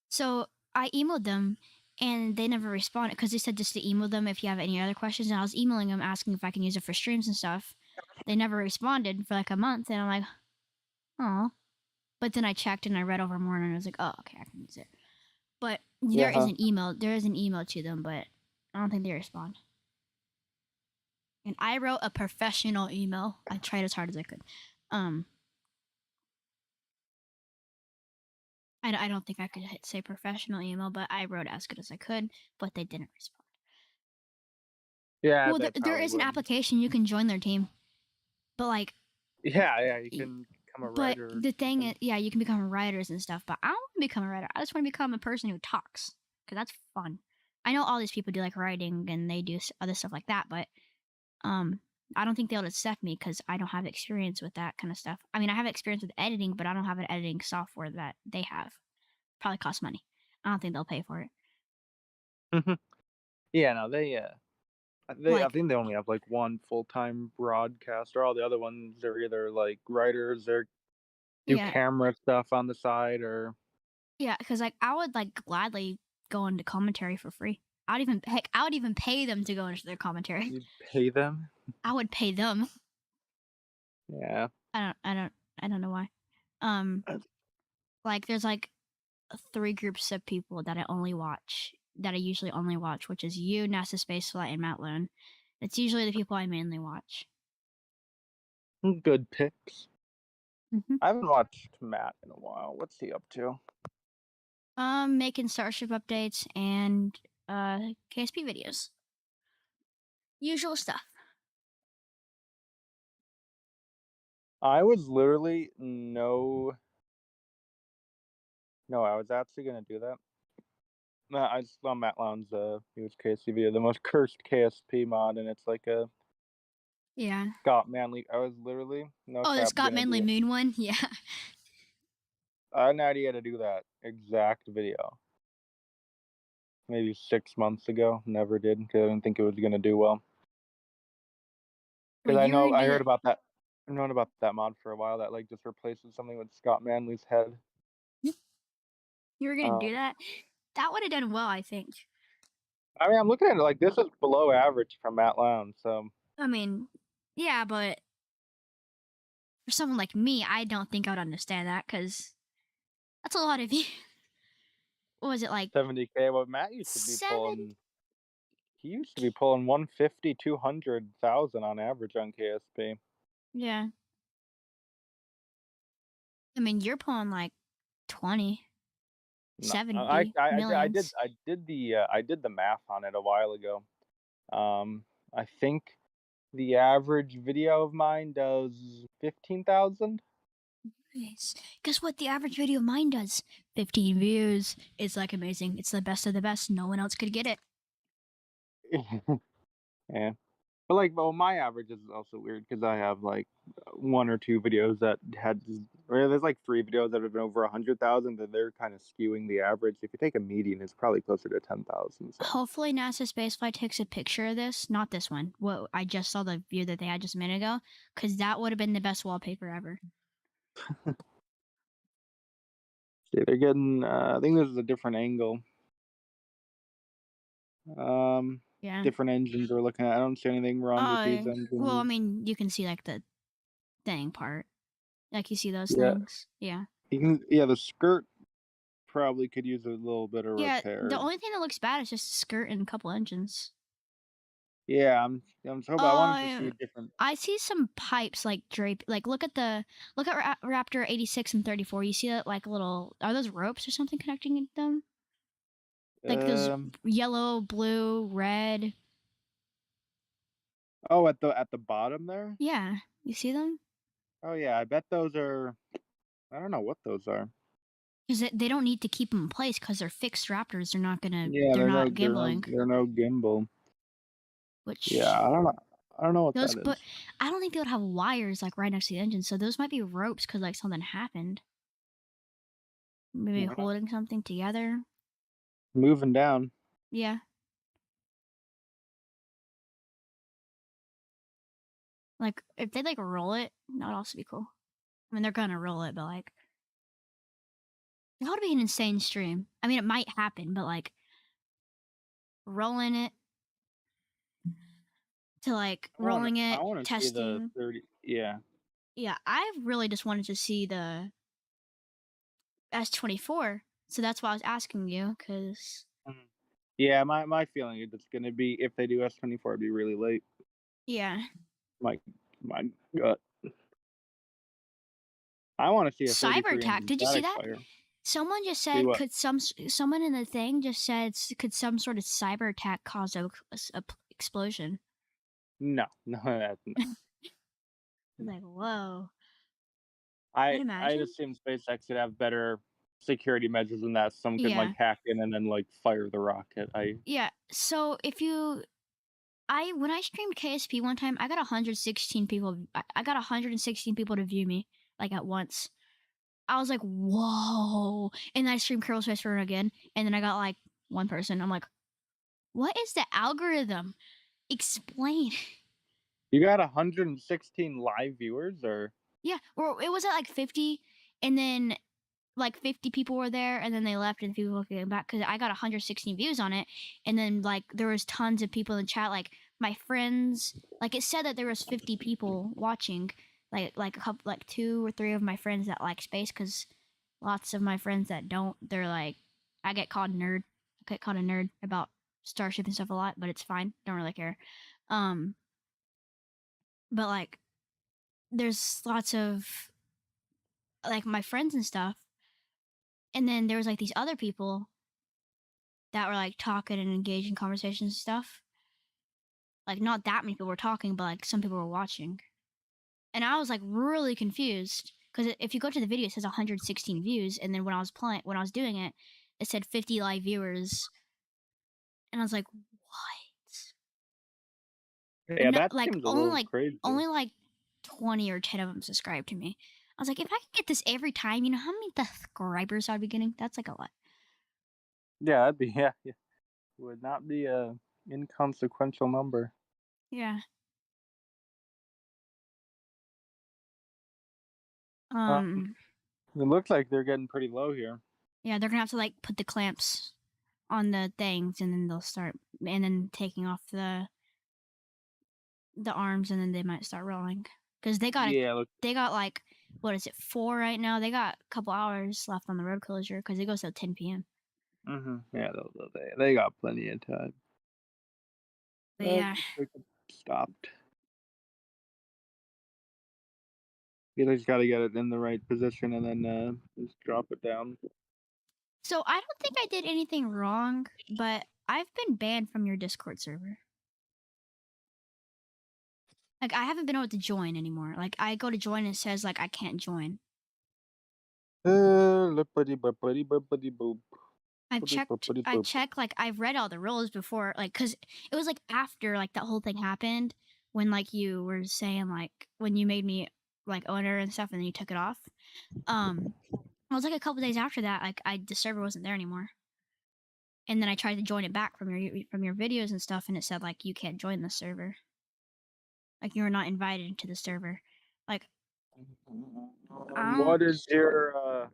So I emailed them and they never responded because they said just to email them if you have any other questions. And I was emailing them asking if I can use it for streams and stuff. They never responded for like a month, and I'm like, oh. But then I checked and I read over more, and I was like, oh, okay, I can use it. But there is Yeah. an email. There is an email to them, but I don't think they respond. And I wrote a professional email. I tried as hard as I could. Um, I don't think I could say professional email, but I wrote as good as I could. But they didn't respond. Yeah, Well, they there probably is an would. application you can join their team, but like, Yeah, yeah, you can become a but writer or the thing something. is, yeah, you can become writers and stuff. But I don't want to become a writer. I just want to become a person who talks because that's fun. I know all these people do like writing and they do other stuff like that, but um, I don't think they'll accept me because I don't have experience with that kind of stuff. I mean, I have experience with editing, but I don't have an editing software that they have. Probably costs money. I don't think they'll pay for it. Yeah, no, I Like, think they only have like one full-time broadcaster. All the other ones are either like writers or do yeah, camera stuff on the side or yeah, because like I would like gladly go into commentary for free. I'd even heck, I would even pay them to go into their commentary. you pay them. I would pay them. Yeah. I don't know why. Um, like there's like three groups of people that I usually only watch, which is you, NASA Spaceflight, and Matt Lone. It's usually the people I mainly watch. Good picks. hmm I haven't watched Matt in a while. What's he up to? Making Starship updates and KSP videos. Usual stuff. I was literally no, I was actually gonna do that. No, I just saw Matt Lowndes he was KSP video, the most cursed KSP mod, and it's like a Yeah. Scott Manley. I was literally, no Oh, the cap, Scott gonna Manley do it. Moon one. Yeah. I had an idea to do that exact video. Maybe 6 months ago. Never did because I didn't think it was gonna do well. Well, Because you were I gonna heard about that. I've known about that mod for a while that like just replaces something with Scott Manley's head. do you were gonna Um, do that. That would have done well, I think. I mean, I'm looking at it like this is below average from Matt Lowndes, so I mean, yeah, but for someone like me, I don't think I would understand that because that's a lot of you. What was it like 70K. Well, Matt used to be 7? pulling. He used to be pulling 150, 200,000 on average on KSP. Yeah. I mean, you're pulling like 20, No, 70 millions. I did the math on it a while ago. I think the average video of mine does 15,000. Nice. Guess what the average video of mine does? 15 views. It's like amazing. It's the best of the best. No one else could get it. Yeah. But, like, well, my average is also weird because I have, like, 1 or 2 videos that had or there's, like, 3 videos that have been over 100,000, that they're kinda skewing the average. If you take a median, it's probably closer to 10,000, so. Hopefully NASA Spaceflight takes a picture of this. Not this one. What I just saw the view that they had just a minute ago, because that would have been the best wallpaper ever. See, they're getting, I think this is a different angle. Um, Yeah. Different engines we're looking at. I don't see anything wrong with these Well, I engines. mean, you can see like the thing part. Like you see those Yeah, things. Yeah. the skirt probably could use a little bit of Yeah. The repair. only thing that looks bad is just a skirt and a couple engines. Yeah, I'm so I wanted to see Uh, different. I see some pipes like drape. Like look at Raptor 86 and 34. You see that like little are those ropes or something connecting them? Like those Um, yellow, blue, red. oh, at the bottom there? Yeah, you see them? Oh, yeah, I bet those are. I don't know what those are. Because they don't need to keep them in place because they're fixed Raptors. Yeah, They're not gimbling. they're no gimbal. Yeah, Which I don't know what those, that but is. I don't think they would have wires like right next to the engine. So those might be ropes because like something happened. Maybe Yeah, holding something together. moving down. Yeah. Like if they like roll it, that would also be cool. I mean, they're gonna roll it, but like that would be an insane stream. I mean, it might happen, but like rolling it to like rolling I it, wanna see the testing. 30. Yeah. Yeah, I really just wanted to see the S24, so that's why I was asking you. Cause Mhm. Yeah, my feeling is it's gonna be if they do S24, it'd be really late. yeah, My my gut. I wanna see a cyber 33 attack. engine Did you see static that? fire. Someone just See said, what? could someone in the thing just said, could some sort of cyber attack cause a explosion? No, no, that's no. I was like, whoa. I'd I'd imagine. assume SpaceX would have better security measures than that. Some could, like, Yeah. hack in and then, like, fire the rocket. I Yeah. So if you I when I streamed KSP one time, I got 116 people. I got 116 people to view me like at once. I was like, whoa! And then I streamed Kerbal Space Program again, and then I got like one person. I'm like, what is the algorithm? Explain. You got 116 live viewers, or Yeah, or it was at like 50, and then like 50 people were there, and then they left, and people came back because I got 116 views on it, and then like there was tons of people in the chat, like my friends. Like it said that there was 50 people watching, like a couple, like 2 or 3 of my friends that like space, because lots of my friends that don't, they're like, I get called nerd. I get called a nerd about Starship and stuff a lot, but it's fine. Don't really care. Um, but like there's lots of like my friends and stuff. And then there was like these other people that were like talking and engaged in conversations and stuff. Like not that many people were talking, but like some people were watching. And I was like really confused because if you go to the video, it says 116 views, and then when I was doing it, it said 50 live viewers, and I was like, what? yeah, And that like seems a little crazy. only like 20 or 10 of them subscribed to me. I was like, if I could get this every time, you know how many subscribers I'd be getting? That's like a lot. Yeah, that'd be yeah. Would not be a inconsequential number. Yeah. Uh, Um. it looks like they're getting pretty low here. Yeah, they're gonna have to like put the clamps on the things, and then they'll start, and then taking off the arms, and then they might start rolling because Yeah, look. they got like what is it 4 right now? They got a couple hours left on the road closure because it goes till 10 p.m. Yeah, they got plenty of time. But yeah, Looks like it stopped. You just gotta get it in the right position and then, just drop it down. so I don't think I did anything wrong, but I've been banned from your Discord server. Like I haven't been able to join anymore. Like I go to join and it says like I can't join. Lippity bippity bippity boop. Boopity boopity I boop. checked, like, I've read all the rules before, like, cause it was, like, after, like, that whole thing happened when, like, you were saying, like, when you made me, like, owner and stuff and then you took it off. Um, it was, like, a couple days after that, like, the server wasn't there anymore. And then I tried to join it back from your videos and stuff, and it said, like, "You can't join the server." Like, "You're not invited into the server." Like, I don't What is your,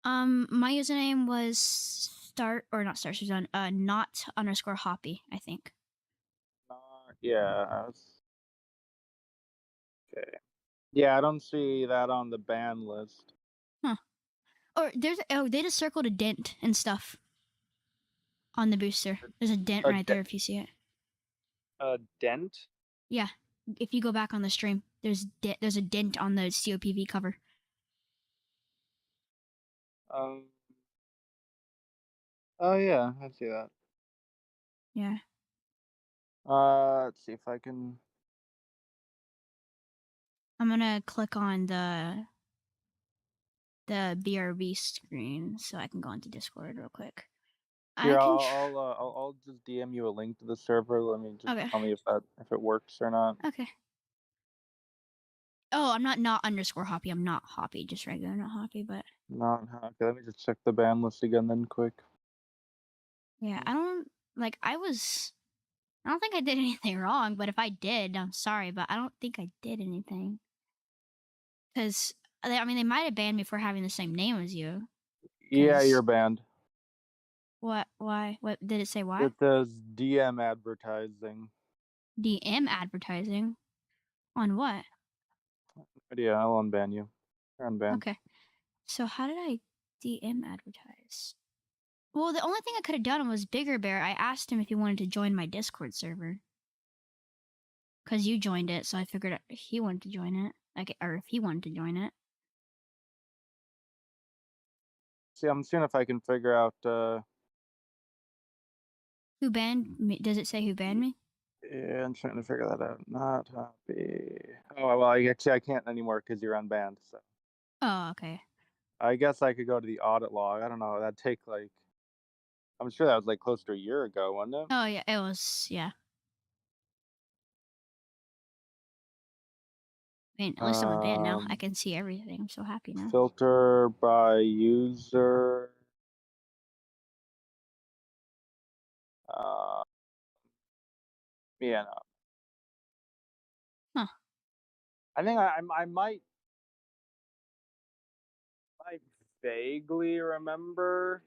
my username was start or not start Suzanne, not underscore hoppy, I think. yeah, okay. Yeah, I don't see that on the ban list. Huh. Or they just circled a dent and stuff on the booster. There's a dent A right de there if you see it. a dent? Yeah. If you go back on the stream, there's a dent on the COPV cover. Um, oh, yeah, I see that. Yeah. Let's see if I can. I'm gonna click on the BRB screen so I can go into Discord real quick. I Here, can. I'll just DM you a link to the server. Let me just Okay. tell me if it works or not. Okay. Oh, I'm not underscore hoppy. I'm not hoppy. Just regular, not hoppy. But Not okay. Let me just check the ban list again, then quick. yeah, I don't like. I don't think I did anything wrong. But if I did, I'm sorry. But I don't think I did anything. 'Cause, I mean, they might have banned me for having the same name as you. Yeah, you're 'Cause banned. what? Why? What did it say why? It says DM advertising. DM advertising? On what? But yeah, I'll unban you. You're unbanned. Okay. So how did I DM advertise? Well, the only thing I could have done was Bigger Bear. I asked him if he wanted to join my Discord server. 'Cause you joined it, so I figured he wanted to join it. Like, or if he wanted to join it. See, I'm seeing if I can figure out. Who banned me? Does it say who banned me? Yeah, I'm trying to figure that out. Not happy. Oh well, I can't anymore because you're unbanned. So Oh, okay. I guess I could go to the audit log. I don't know. That'd take like. I'm sure that was like close to a year ago, wasn't it? Oh, yeah, it was, yeah. I mean, at least I'm unbanned now. I Um, can see everything. I'm so happy now. Filter by user. Uh, yeah, no. Huh. I think I might vaguely remember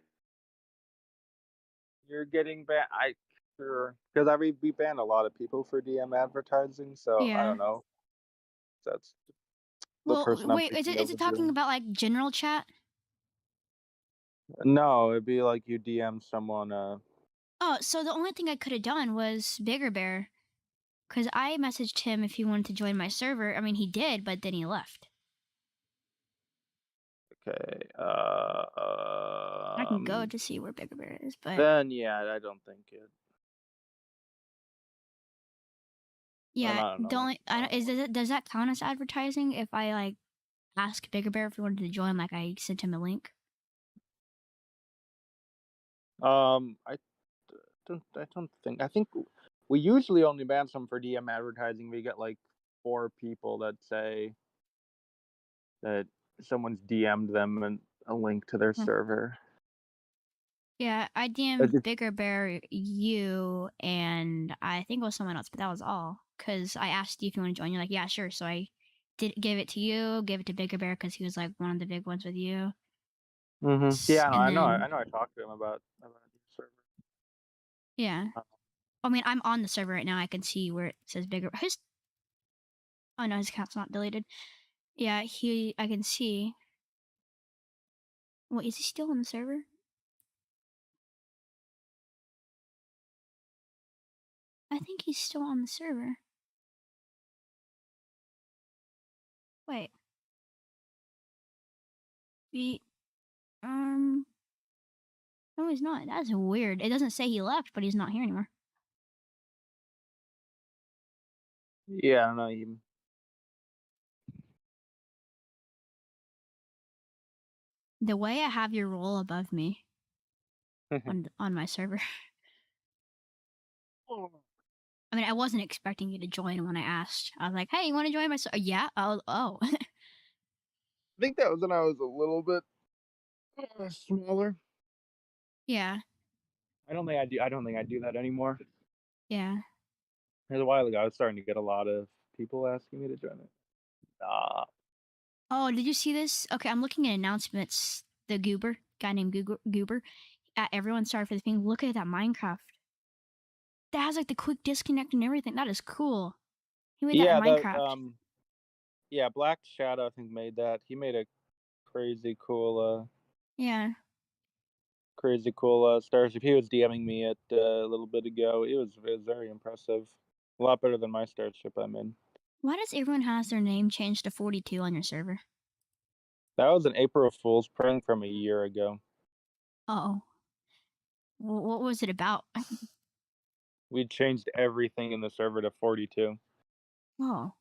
you're getting banned. I sure because we banned a lot of people for DM advertising, so I don't Yeah. know. That's the Well, person I'm wait, thinking is of it is talking you. about, like, general chat? No, it'd be like you DM someone. Oh, so the only thing I could have done was Bigger Bear, because I messaged him if he wanted to join my server. I mean, he did, but then he left. Okay. I can go to see where Bigger Bear is, but Then yeah, I don't think it. Then yeah, I don't the know. only I don't, does that count as advertising if I like ask Bigger Bear if he wanted to join? Like I sent him a link. I don't think. I think we usually only ban some for DM advertising. We get like 4 people that say that someone's DM'd them and a link to their Hmm. server. Yeah, I It's DM'd just- Bigger Bear, you, and I think it was someone else, but that was all. Cause I asked you if you want to join. You're like, yeah, sure. So I did give it to you, gave it to Bigger Bear because he was like one of the big ones with you. Yeah, no, And I know. then I know. I talked to him about your server. yeah, I mean, I'm on the server right now. I can see where it says bigger. His oh no, his account's not deleted. Yeah, I can see. Wait, is he still on the server? I think he's still on the server. Wait, he um no, he's not. That's weird. It doesn't say he left, but he's not here anymore. Yeah, I don't know. You, The way I have your role above me on my server. I mean, I wasn't expecting you to join when I asked. I was like, "Hey, you want to join my server?" Yeah. Oh, oh. I think that was when I was a little bit smaller. Yeah. I don't think I do that anymore. Yeah. It was a while ago. I was starting to get a lot of people asking me to join it. Oh, did you see this? Okay, I'm looking at announcements. The Goober guy named Goober. Everyone sorry for the thing. Look at that Minecraft. That has like the quick disconnect and everything. That is cool. He made that in Yeah, the Minecraft. yeah, Black Shadow I think made that. He made a Yeah. crazy cool starship. He was DMing me it a little bit ago. It was very impressive. A lot better than my starship I'm in. Why does everyone has their name changed to 42 on your server? That was an April Fool's prank from a year ago. Oh, what was it about? We changed everything in the server to 42. Oh,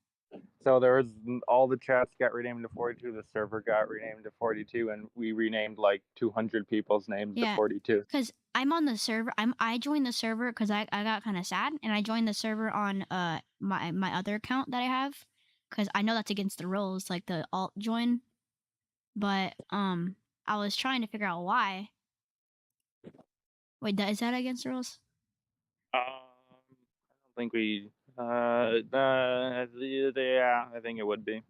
So there was all the chats got renamed to 42. The server got renamed to 42, and we renamed like 200 people's names to yeah. 42. Because I'm on the server. I joined the server because I got kind of sad, and I joined the server on my other account that I have because I know that's against the rules, like the alt join. But I was trying to figure out why. Wait, is that against the rules? I don't think we. Yeah, I think it would be.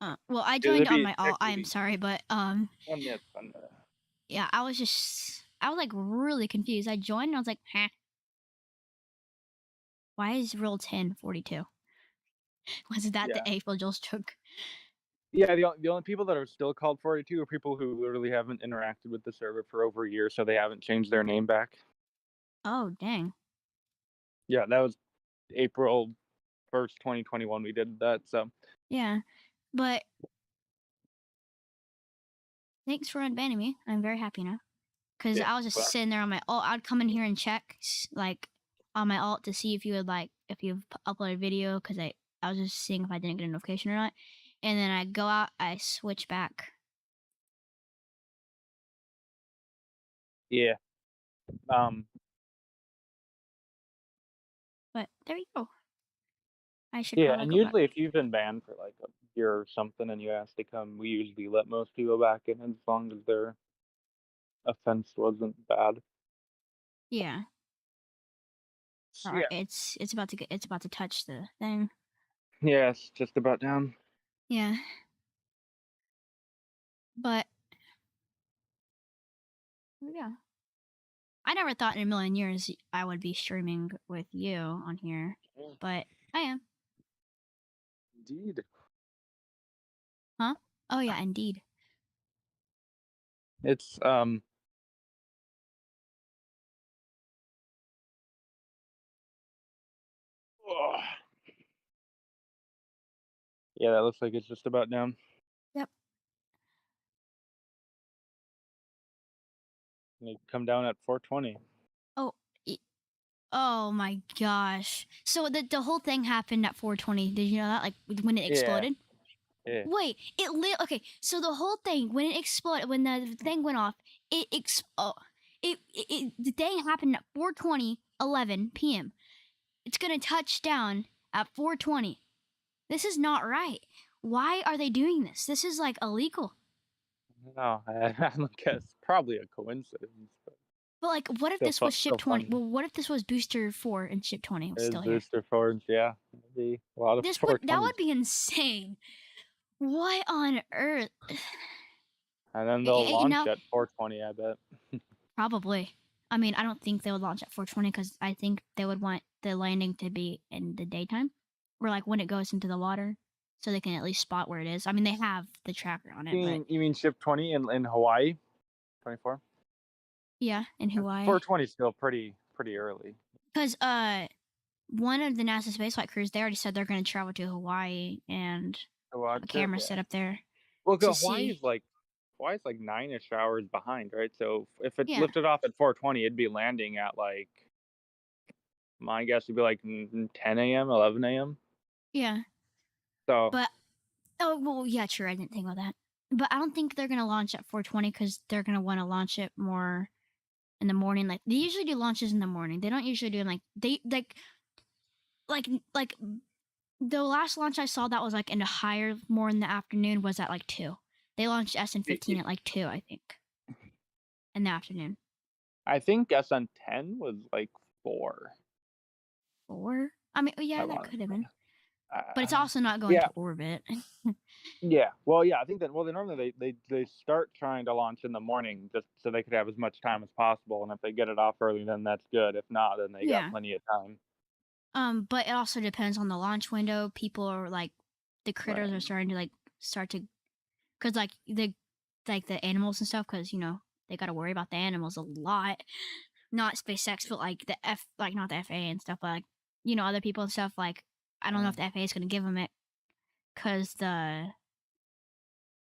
Well, I It joined would on be my alt. I am technically. sorry, but Yeah, it's fun. yeah, I was like really confused. I joined and I was like, huh, why is rule 1042? Was that the Yeah, April Joel's joke? yeah. The only people that are still called 42 are people who literally haven't interacted with the server for over a year, so they haven't changed their name back. Oh, dang. Yeah, that was April 1st, 2021. We did that. So Yeah. But thanks for unbanning me. I'm very happy now. Because yeah, I was just well, sitting there on my alt. I'd come in here and check, like, on my alt to see if you would, like, if you've uploaded video. Because I was just seeing if I didn't get a notification or not. And then I go out, I switch back. yeah. Um, But there you go. I should yeah, probably and go back. usually if you've been banned for like a year or something and you ask to come, we usually let most people back in as long as their offense wasn't bad. Yeah. All right. Yeah. It's about to touch the thing. Yeah, it's just about down. Yeah. But yeah. I never thought in a million years I would be streaming with you on here, Yeah, but I am. indeed. Huh? Oh yeah, indeed. It's ugh. Yeah, that looks like it's just about down. Yep. They come down at 420. Oh, e- oh my gosh. So the whole thing happened at 420. Did you know that? Like when it Yeah, exploded? yeah. Wait, okay. So the whole thing when it exploded, when the thing went off, the thing happened at 4:20, 11 p.m. It's gonna touch down at 4:20. This is not right. Why are they doing this? This is like illegal. No, I guess probably a coincidence, but But like, what if this was ship still 20? funny. Well, what if this was booster 4 and ship 20 was Is still here? Booster Forge, yeah. Maybe a lot of That 420s. would be insane. What on earth? And then they'll And launch now at 420, I bet. probably. I mean, I don't think they would launch at 4:20 because I think they would want the landing to be in the daytime or, like, when it goes into the water so they can at least spot where it is. I mean, they have the tracker on it, but You mean Shift 20 in Hawaii? 24? yeah, in Hawaii. 420 is still pretty early. 'Cause, one of the NASA spaceflight crews, they already said they're gonna travel to Hawaii and To have a watch it, camera yeah. set up there Well, to 'cause see. Hawaii's like 9-ish hours behind, right? So if it Yeah, lifted off at 4:20, it'd be landing at like my guess would be like 10 a.m., 11 a.m. yeah, So but oh, well, yeah, true, I didn't think about that. But I don't think they're gonna launch at 4:20 because 'cause they're gonna wanna launch it more in the morning, like, they usually do launches in the morning. They don't usually do, like they like, the last launch I saw that was, like, in the higher more in the afternoon was at, like, 2. They launched it, SN15 it, at, like, 2, I think, in the afternoon. I think SN10 was like 4. 4? I mean, I yeah, that want could have been, but it's uh, also not going yeah, to orbit. yeah. Well, yeah, I think that they normally they start trying to launch in the morning just so they could have as much time as possible, and if they get it off early, then that's good. If not, then they got Yeah. plenty of time. But it also depends on the launch window. People are, like the critters Right. are starting to, like, start to 'cause, like, the animals and stuff, 'cause, they gotta worry about the animals a lot. Not SpaceX, but, like, not the FAA and stuff, but, like, other people and stuff, like, I don't know if Uh, the FAA is gonna give them it 'cause the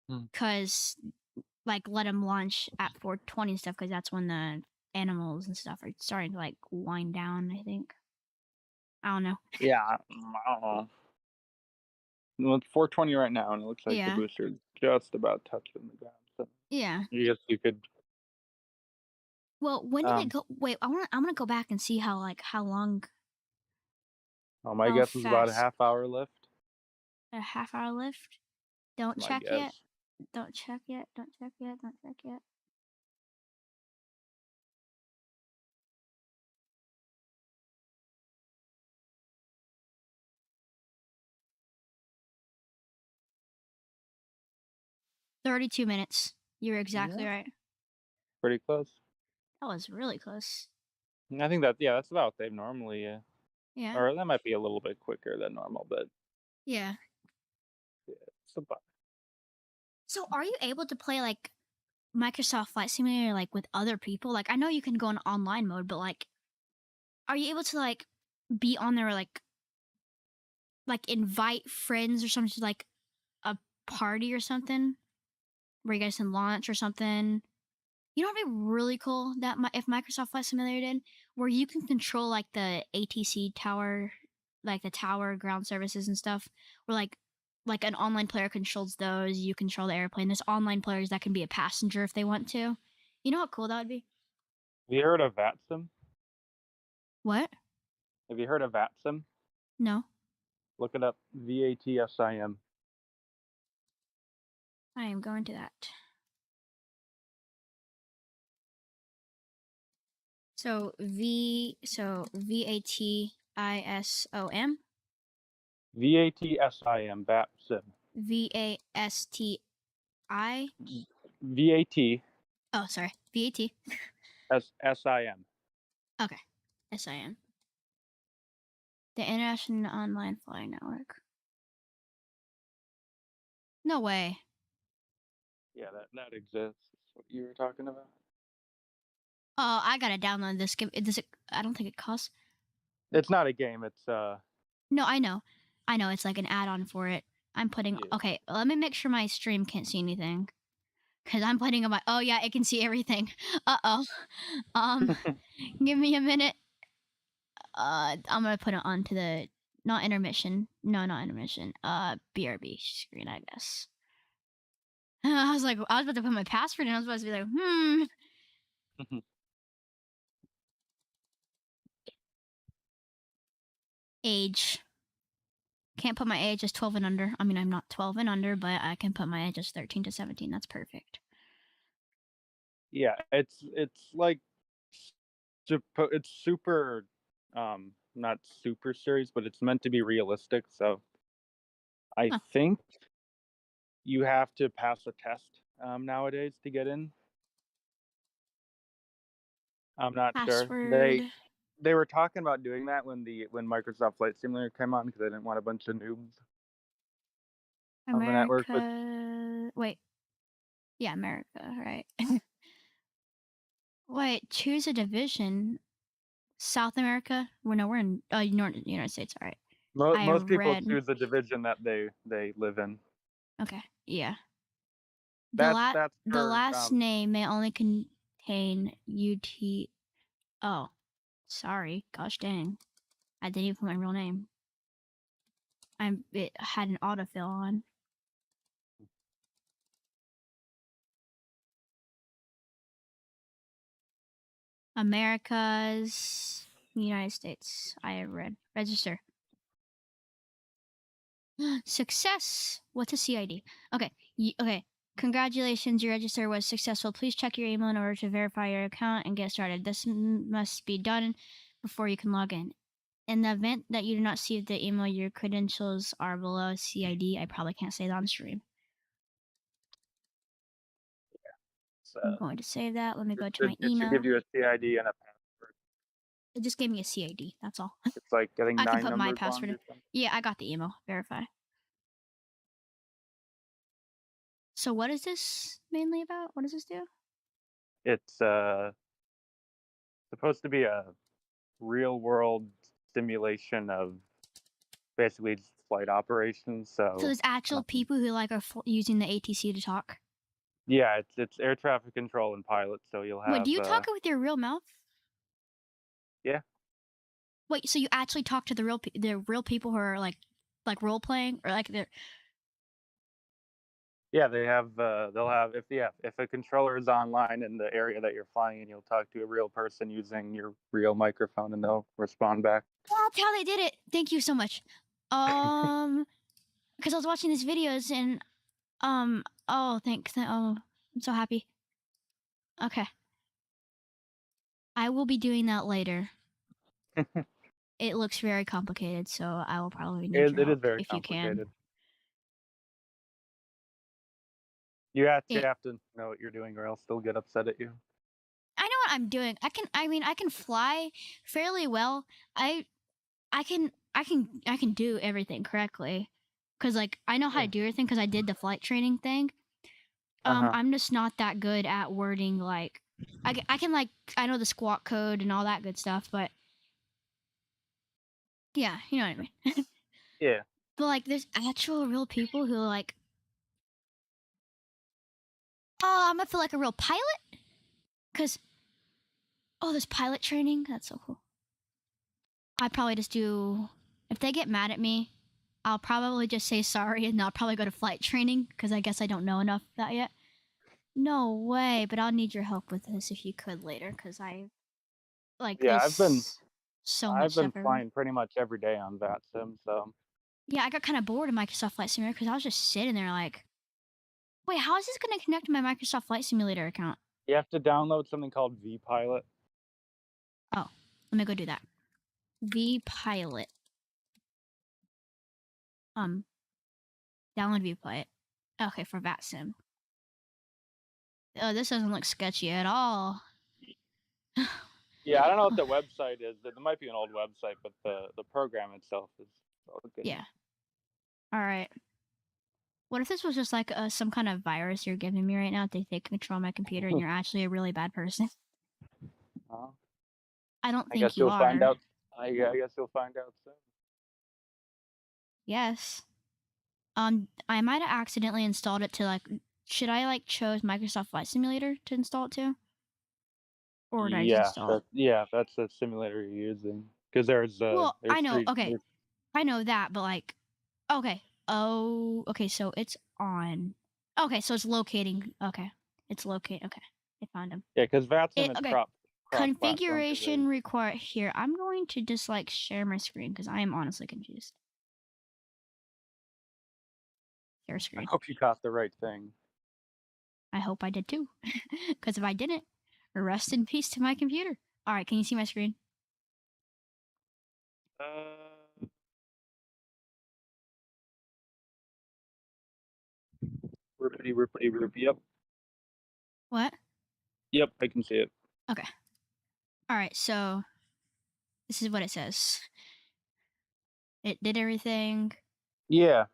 hmm. 'cause, like, let them launch at 4:20 and stuff, 'cause that's when the animals and stuff are starting to, like, wind down, I think. I don't know. Yeah, I don't know. Well, it's 4:20 right now, and it looks like the Yeah. booster is just about touching the ground. So Yeah. I guess you could. Well, when did it Um, go wait, I'm gonna go back and see how long my how guess is about a fast half hour lift. a half-hour lift? Don't My check yet. guess. Don't check yet. Don't check yet. Don't check yet. 32 minutes. You're exactly Yeah, right. pretty close. That was really close. I think that yeah, that's about what they've normally. Yeah. Or that might be a little bit quicker than normal, but Yeah. yeah, it's about. So are you able to play, like, Microsoft Flight Simulator, like, with other people? Like, I know you can go in online mode, but, like, are you able to, like, be on there, like, invite friends or something to, like, a party or something where you guys can launch or something? You know what'd be really cool that if Microsoft Flight Simulator did, where you can control like the ATC tower, like the tower ground services and stuff, where like an online player controls those, you control the airplane. There's online players that can be a passenger if they want to. You know how cool that would be? Have you heard of VATSIM? What? Have you heard of VATSIM? No, Look it up. VATSIM. I am going to that. So VATISOM VATSIM. VATSIM. VASTI. VATSIM. Oh, sorry, VAT. SIM. Okay, SIM. The International Online Flying Network. No way. Yeah, that exists. That's what you were talking about. Oh, I gotta download this. Does it? I don't think it costs. It's not a game. It's No, I know. I know. It's like an add-on for it. I'm putting. yeah. Okay, let me make sure my stream can't see anything because I'm putting on my. Oh yeah, it can see everything. Uh-oh. Um, give me a minute. I'm gonna put it onto the not intermission. No, not intermission. BRB screen, I guess. I was like, I was about to put my password in. I was about to be like, age. Can't put my age as 12 and under. I mean, I'm not 12 and under, but I can put my age as 13 to 17. That's perfect. Yeah, it's like it's super not super serious, but it's meant to be realistic. So I Huh. think you have to pass a test nowadays to get in. I'm not sure. Password. They were talking about doing that when Microsoft Flight Simulator came on because they didn't want a bunch of noobs on the network, but America. Wait. Yeah, America, right. Wait, choose a division. South America? Well, no, we're in United States, alright. I most people read. choose the division that they live in. Okay, yeah. That's The for, last name may only contain UT. Oh, sorry. Gosh dang. I didn't even put my real name. It had an autofill on. America's United States. I read. Register. Success. What's a CID? Okay. Okay. Congratulations, your register was successful. Please check your email in order to verify your account and get started. This must be done before you can log in. In the event that you do not see the email, your credentials are below CID. I probably can't say that on stream. so I'm going to save that. Let me go to my it should give email. you a CID and a password. It just gave me a CID. That's all. It's like getting I can 9 put my numbers long password in. or something. Yeah, I got the email. Verify. So what is this mainly about? What does this do? It's, supposed to be a real world simulation of basically just flight operations, So so, there's actual um people who like are using the ATC to talk. yeah, it's air traffic control and pilots, so you'll Wait, do have, you talk with your real mouth? yeah. Wait, so you actually talk to the real people who are like role playing or like they're Yeah, they'll have if a controller is online in the area that you're flying in, you'll talk to a real person using your real microphone, and they'll respond back. that's how they did it. Thank you so much. Because I was watching these videos and oh thanks. Oh, I'm so happy. Okay, I will be doing that later. It looks very complicated, so I will probably need your It is help very if you can. complicated. You actually It. have to know what you're doing, or else they'll get upset at you. I know what I'm doing. I mean, I can fly fairly well. I I can do everything correctly because like I know how to Yeah. do everything because I did the flight training thing. Uh-huh. I'm just not that good at wording like I can like I know the squawk code and all that good stuff, but yeah, you know what I mean. Yeah. But like there's actual real people who are like, oh, I'm gonna feel like a real pilot because oh, there's pilot training. That's so cool. I'd probably just do if they get mad at me. I'll probably just say sorry and I'll probably go to flight training because I guess I don't know enough of that yet. No way, but I'll need your help with this if you could later, because I like Yeah, there's so much I've been stuff everywhere. flying pretty much every day on VATSIM, so Yeah, I got kind of bored of Microsoft Flight Simulator because I was just sitting there like, wait, how is this going to connect to my Microsoft Flight Simulator account? you have to download something called vPilot. Oh, let me go do that. vPilot. Um, download vPilot. Okay, for VATSIM. Oh, this doesn't look sketchy at all. Yeah, I don't know what the website is. There might be an old website, but the program itself is all good. Yeah. All right. What if this was just like some kind of virus you're giving me right now? They take control of my computer and you're actually a really bad person. Uh, I don't I think guess you you'll find are. out. I guess you'll find out soon. Yes. I might have accidentally installed it to like. Should I like chose Microsoft Flight Simulator to install it to, or did I just install it? Yeah, that's the simulator you're using. Because Well, I there's know. three. Okay, I know that, but like, okay. Oh, okay. So it's on. Okay, so it's locating. Okay, it's locate. Okay, I found him. Yeah, because VATSIM is Okay. cross platform. Because Configuration required here. I'm going to just like share my screen because I am honestly confused. Share I screen. hope you caught the right thing. I hope I did too. Because if I didn't, rest in peace to my computer. All right, can you see my screen? Uh, Rippity rippity rip. Yep, What? yep, I can see it. Okay. All right, so this is what it says. It did everything. Yeah.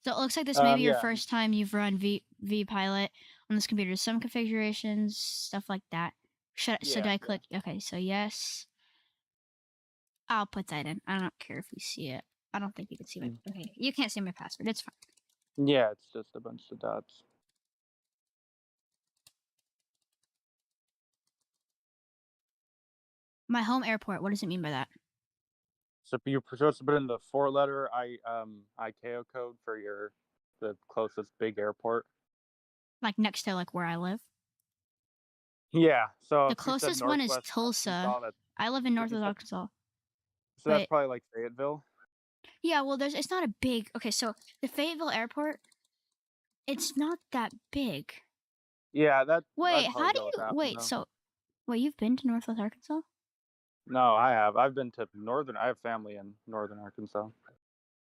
So it looks like this may be your Yeah. first time you've run vPilot on this computer. Some configurations, stuff like that. So do Yeah. I click? Okay, so yes. I'll put that in. I don't care if you see it. I don't think you can see my. Mm. Okay, you can't see my password. It's fine. Yeah, it's just a bunch of dots. My home airport. What does it mean by that? So you're supposed to put in the four-letter ICAO code for the closest big airport. Like next to like where I live. Yeah. So The if you said closest one is Northwest Tulsa. Arkansas, that I live in if you Northwest said Arkansas. so that's But probably like Fayetteville. yeah, well, it's not a big. Okay, so the Fayetteville Airport, it's not that big. Yeah, Wait, I'd probably how do go with you that one wait? though. So wait, you've been to Northwest Arkansas? No, I have. I've been to I have family in northern Arkansas.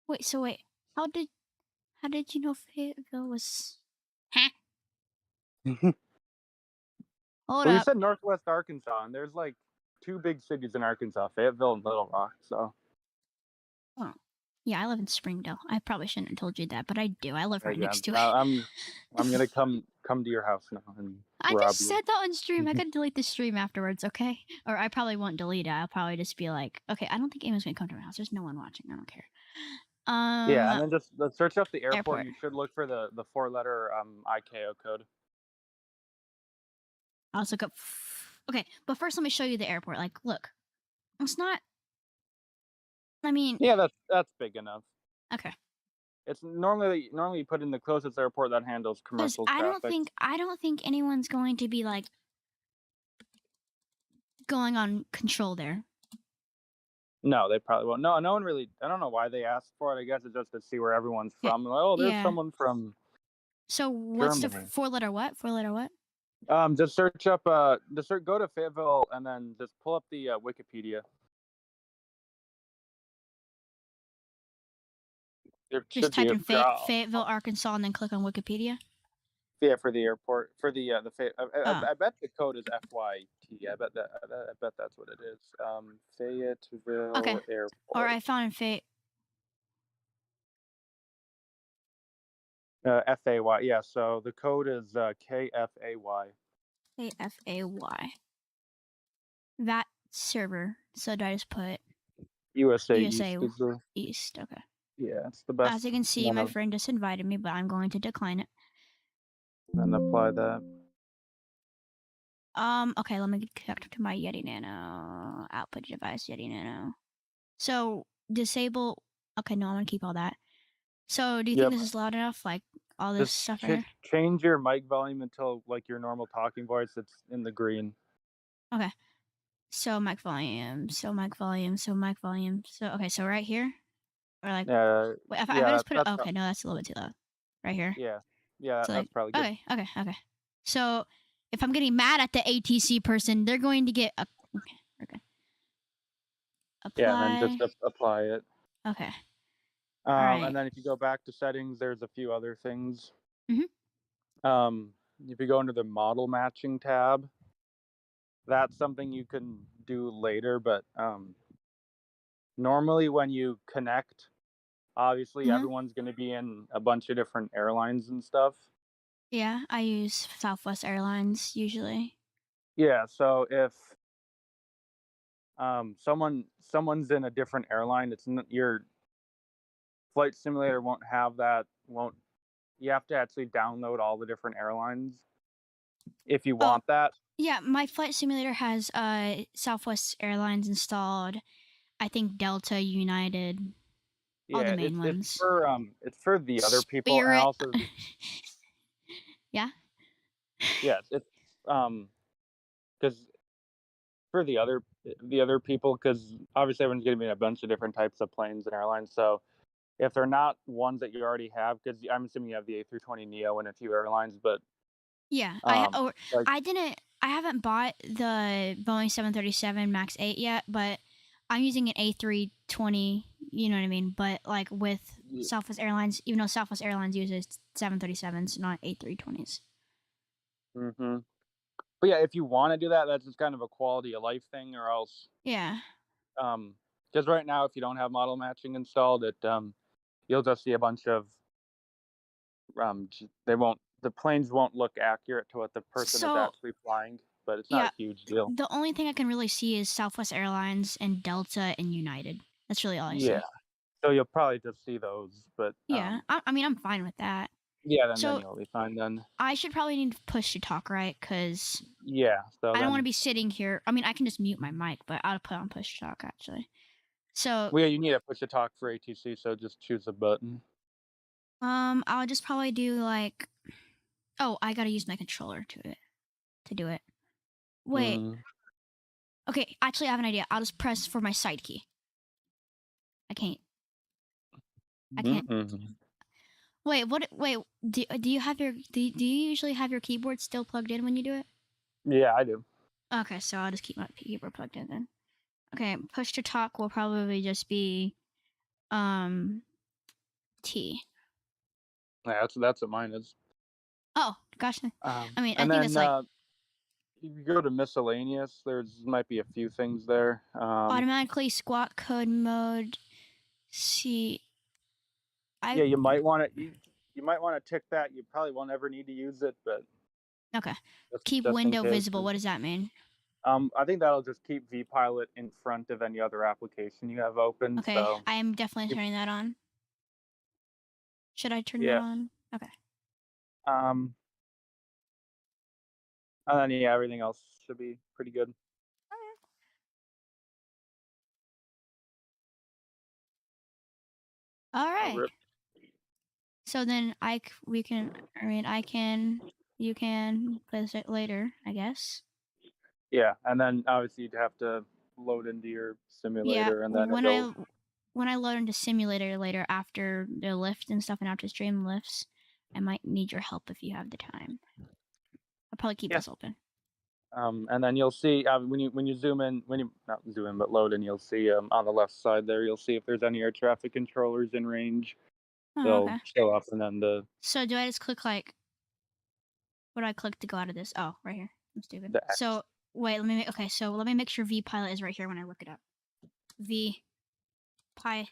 Wait. How did you know Fayetteville was? Huh? Hold Well, you up. said Northwest Arkansas, and there's like two big cities in Arkansas, Fayetteville and Little Rock. So Oh, yeah, I live in Springdale. I probably shouldn't have told you that, but I do. I live right yeah, next to I- it. I'm gonna come to your house now and I just rob you. said that on stream. I could delete the stream afterwards, okay? Or I probably won't delete it. I'll probably just be like, okay, I don't think anyone's gonna come to my house. There's no one watching. I don't care. Yeah, and then just let's search up the airport. Airport. You should look for the four-letter ICAO code. I'll just look up. Okay, but first let me show you the airport. Like, look, it's not. I mean, Yeah, that's big enough. okay, It's normally you put in the closest airport that handles because commercial I don't traffic. think I don't think anyone's going to be like going on control there. No, they probably won't. No, no one really. I don't know why they asked for it. I guess it's just to see where everyone's Okay, from. Like, oh, there's yeah. someone from So what's the Germany. four-letter what? Four-letter what? Just search up. Go to Fayetteville and then just pull up the Wikipedia. There Just should be type a in Fayetteville, Arkansas, and then click on Wikipedia. yeah for the airport for the Oh, I bet the code is FYT. I bet that's what it is. okay. Fayetteville Or Airport. I found in FAY. Yeah. So the code is KFAY. FAY. That server. So do I just put USA USA East is the East? Okay. yeah. It's the As you best can see, one my of. friend just invited me, but I'm going to decline it. Then apply that. Okay, let me get connected to my Yeti Nano output device, Yeti Nano. So disable. Okay, no, I'm gonna keep all that. So do you think Yep. this is loud enough? Like all this Just stuff right here? change your mic volume until like your normal talking voice. It's in the green. Okay. So mic volume. So mic volume. So mic volume. So okay. So right here, or like, wait, if I Yeah. just put it. Okay, no, that's a little bit too loud. Right here. Yeah. Yeah. So like, That's probably good. okay. So if I'm getting mad at the ATC person, they're going to get a. Okay, we're good. Yeah, and then Apply. just apply it. Okay. All right. And then if you go back to settings, there's a few other things. Mhm. If you go into the model matching tab, that's something you can do later. But normally when you connect, obviously Mhm. everyone's going to be in a bunch of different airlines and stuff. Yeah, I use Southwest Airlines usually. Yeah, so if someone's in a different airline, your flight simulator won't have that. Won't You have to actually download all the different airlines if you Oh, want that. yeah, my flight simulator has Southwest Airlines installed. I think Delta, United, all the Yeah, main ones. it's for the other people, and Spirit. also Yeah. yeah, it's because for the other people, because obviously everyone's going to be in a bunch of different types of planes and airlines. So if they're not ones that you already have, because I'm assuming you have the A320 Neo in a few airlines, but Yeah, um, like I didn't. I haven't bought the Boeing 737 Max 8 yet, but I'm using an A320. You know what I mean? But like with Southwest Airlines, even though Southwest Airlines uses 737s, not A320s. mm-hmm. But yeah, if you wanna do that, that's just kind of a quality of life thing or else, Yeah. um, because right now, if you don't have model matching installed, you'll just see a bunch of, the planes won't look accurate to what the person is So, actually flying, but it's not a yeah, huge deal. the only thing I can really see is Southwest Airlines and Delta and United. That's really all I Yeah, see. so you'll probably just see those, but, Yeah, I mean, I'm fine with that. yeah, then So, you'll be fine then. I should probably need to push to talk, right? Because Yeah, so I don't wanna then be sitting here. I mean, I can just mute my mic, but I'll put on push to talk, actually. So, well, yeah, you need a push to talk for ATC, so just choose a button. I'll just probably do, like, oh, I gotta use my controller to do it. Wait. Mm, Okay, actually, I have an idea. I'll just press for my side key. I can't. I can't. mm-mm. Wait, what? Wait, do you have your do you usually have your keyboard still plugged in when you do it? Yeah, I do. Okay, so I'll just keep my keyboard plugged in then. Okay, push to talk will probably just be um T. Yeah, that's what mine is. Oh gosh, I mean I And think that's then, like if you go to miscellaneous, there's might be a few things there. automatically squawk code mode. See, I Yeah, you might wanna tick that. You probably won't ever need to use it, but okay. just Keep just in window case. visible. What does that mean? I think that'll just keep vPilot in front of any other application you have open, Okay, so I am definitely you turning that on. Should I turn that yeah, on? Okay. um, and then, yeah, everything else should be pretty good. All Oh, right. rip. So then we can. I mean, I can. You can visit later, I guess. Yeah, and then obviously you'd have to load into your Yeah. simulator, and then it'll When I load into simulator later after the lift and stuff and after stream lifts, I might need your help if you have the time. I'll probably keep yeah. this open. And then you'll see, when you zoom in, when you not zoom in but load in, you'll see, on the left side there, you'll see if there's any air traffic controllers in range. Oh, They'll okay. show up, and then So do I just click like what do I click to go out of this? Oh, right here. I'm stupid. the X. So wait, okay, so let me make sure V pilot is right here when I look it up. V pi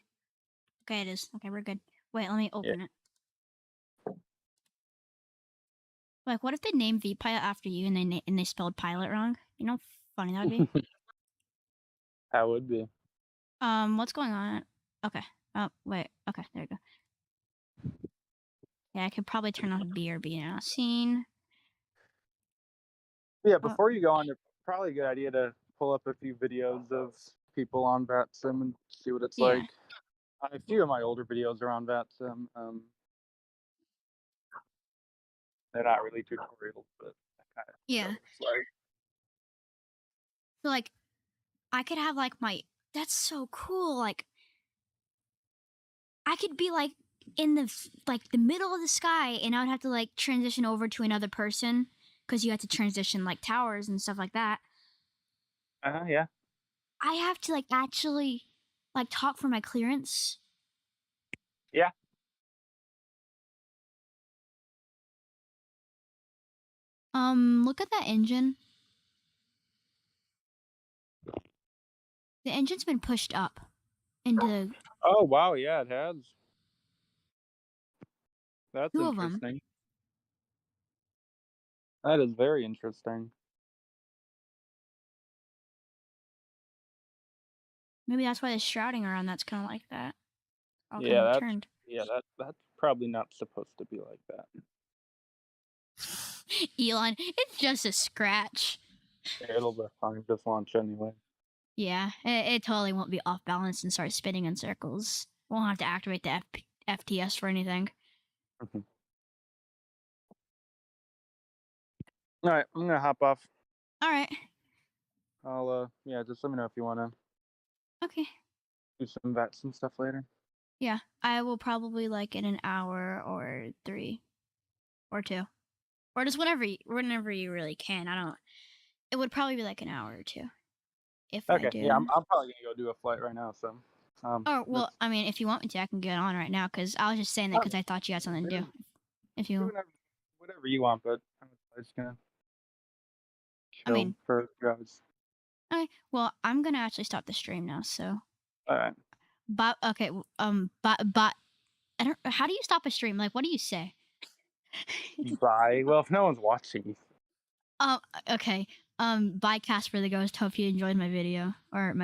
okay, it is. Okay, we're good. Wait, let me Yeah. open it. Like, what if they named V pilot after you and they spelled pilot wrong? You know, how funny that would be. That would be. What's going on? Okay. Oh, wait. Okay, there you go. Yeah, I could probably turn off BRB now. Scene. Yeah, Oh, before you go on, it's probably a good idea to pull up a few videos of people on VATSIM and see what it's yeah. like. A few of my older videos are on VATSIM. They're not really tutorials, but that kind of show Yeah. what it's like. So, like, I could have, like, my. That's so cool. Like, I could be, like, in the middle of the sky and I would have to, like, transition over to another person because you had to transition, like, towers and stuff like that. Yeah. I have to, like, actually, like, talk for my clearance. Yeah. Look at that engine. The engine's been pushed up into Oh, wow, yeah, it has. That's two of them. interesting. That is very interesting. Maybe that's why the shrouding around that's kind of like that. All kind Yeah, of turned. that's probably not supposed to be like that. Elon, it's just a scratch. It'll be fine, just launch anyway. Yeah, it totally won't be off balance and start spinning in circles. Won't have to activate the FTS for anything. Mhm. Alright, I'm gonna hop off. All right. Yeah, just let me know if you wanna Okay. do some VATS and stuff later. Yeah, I will probably like in an hour or 3 or 2 or just whenever you really can. I don't. It would probably be like an hour or 2 if I Okay, yeah, do. I'm probably gonna go do a flight right now, so, Or well, that's I mean, if you want me to, I can get on right now because I was just saying that because okay. I thought you had something to do. Do If do you whatever you want, but I'm just gonna I chill mean, for drugs. okay, well, I'm gonna actually stop the stream now, so All right. but okay, but I don't how do you stop a stream? Like, what do you say? Bye. Well, if no one's watching, Okay, bye, Casper the Ghost. Hope you enjoyed my video or my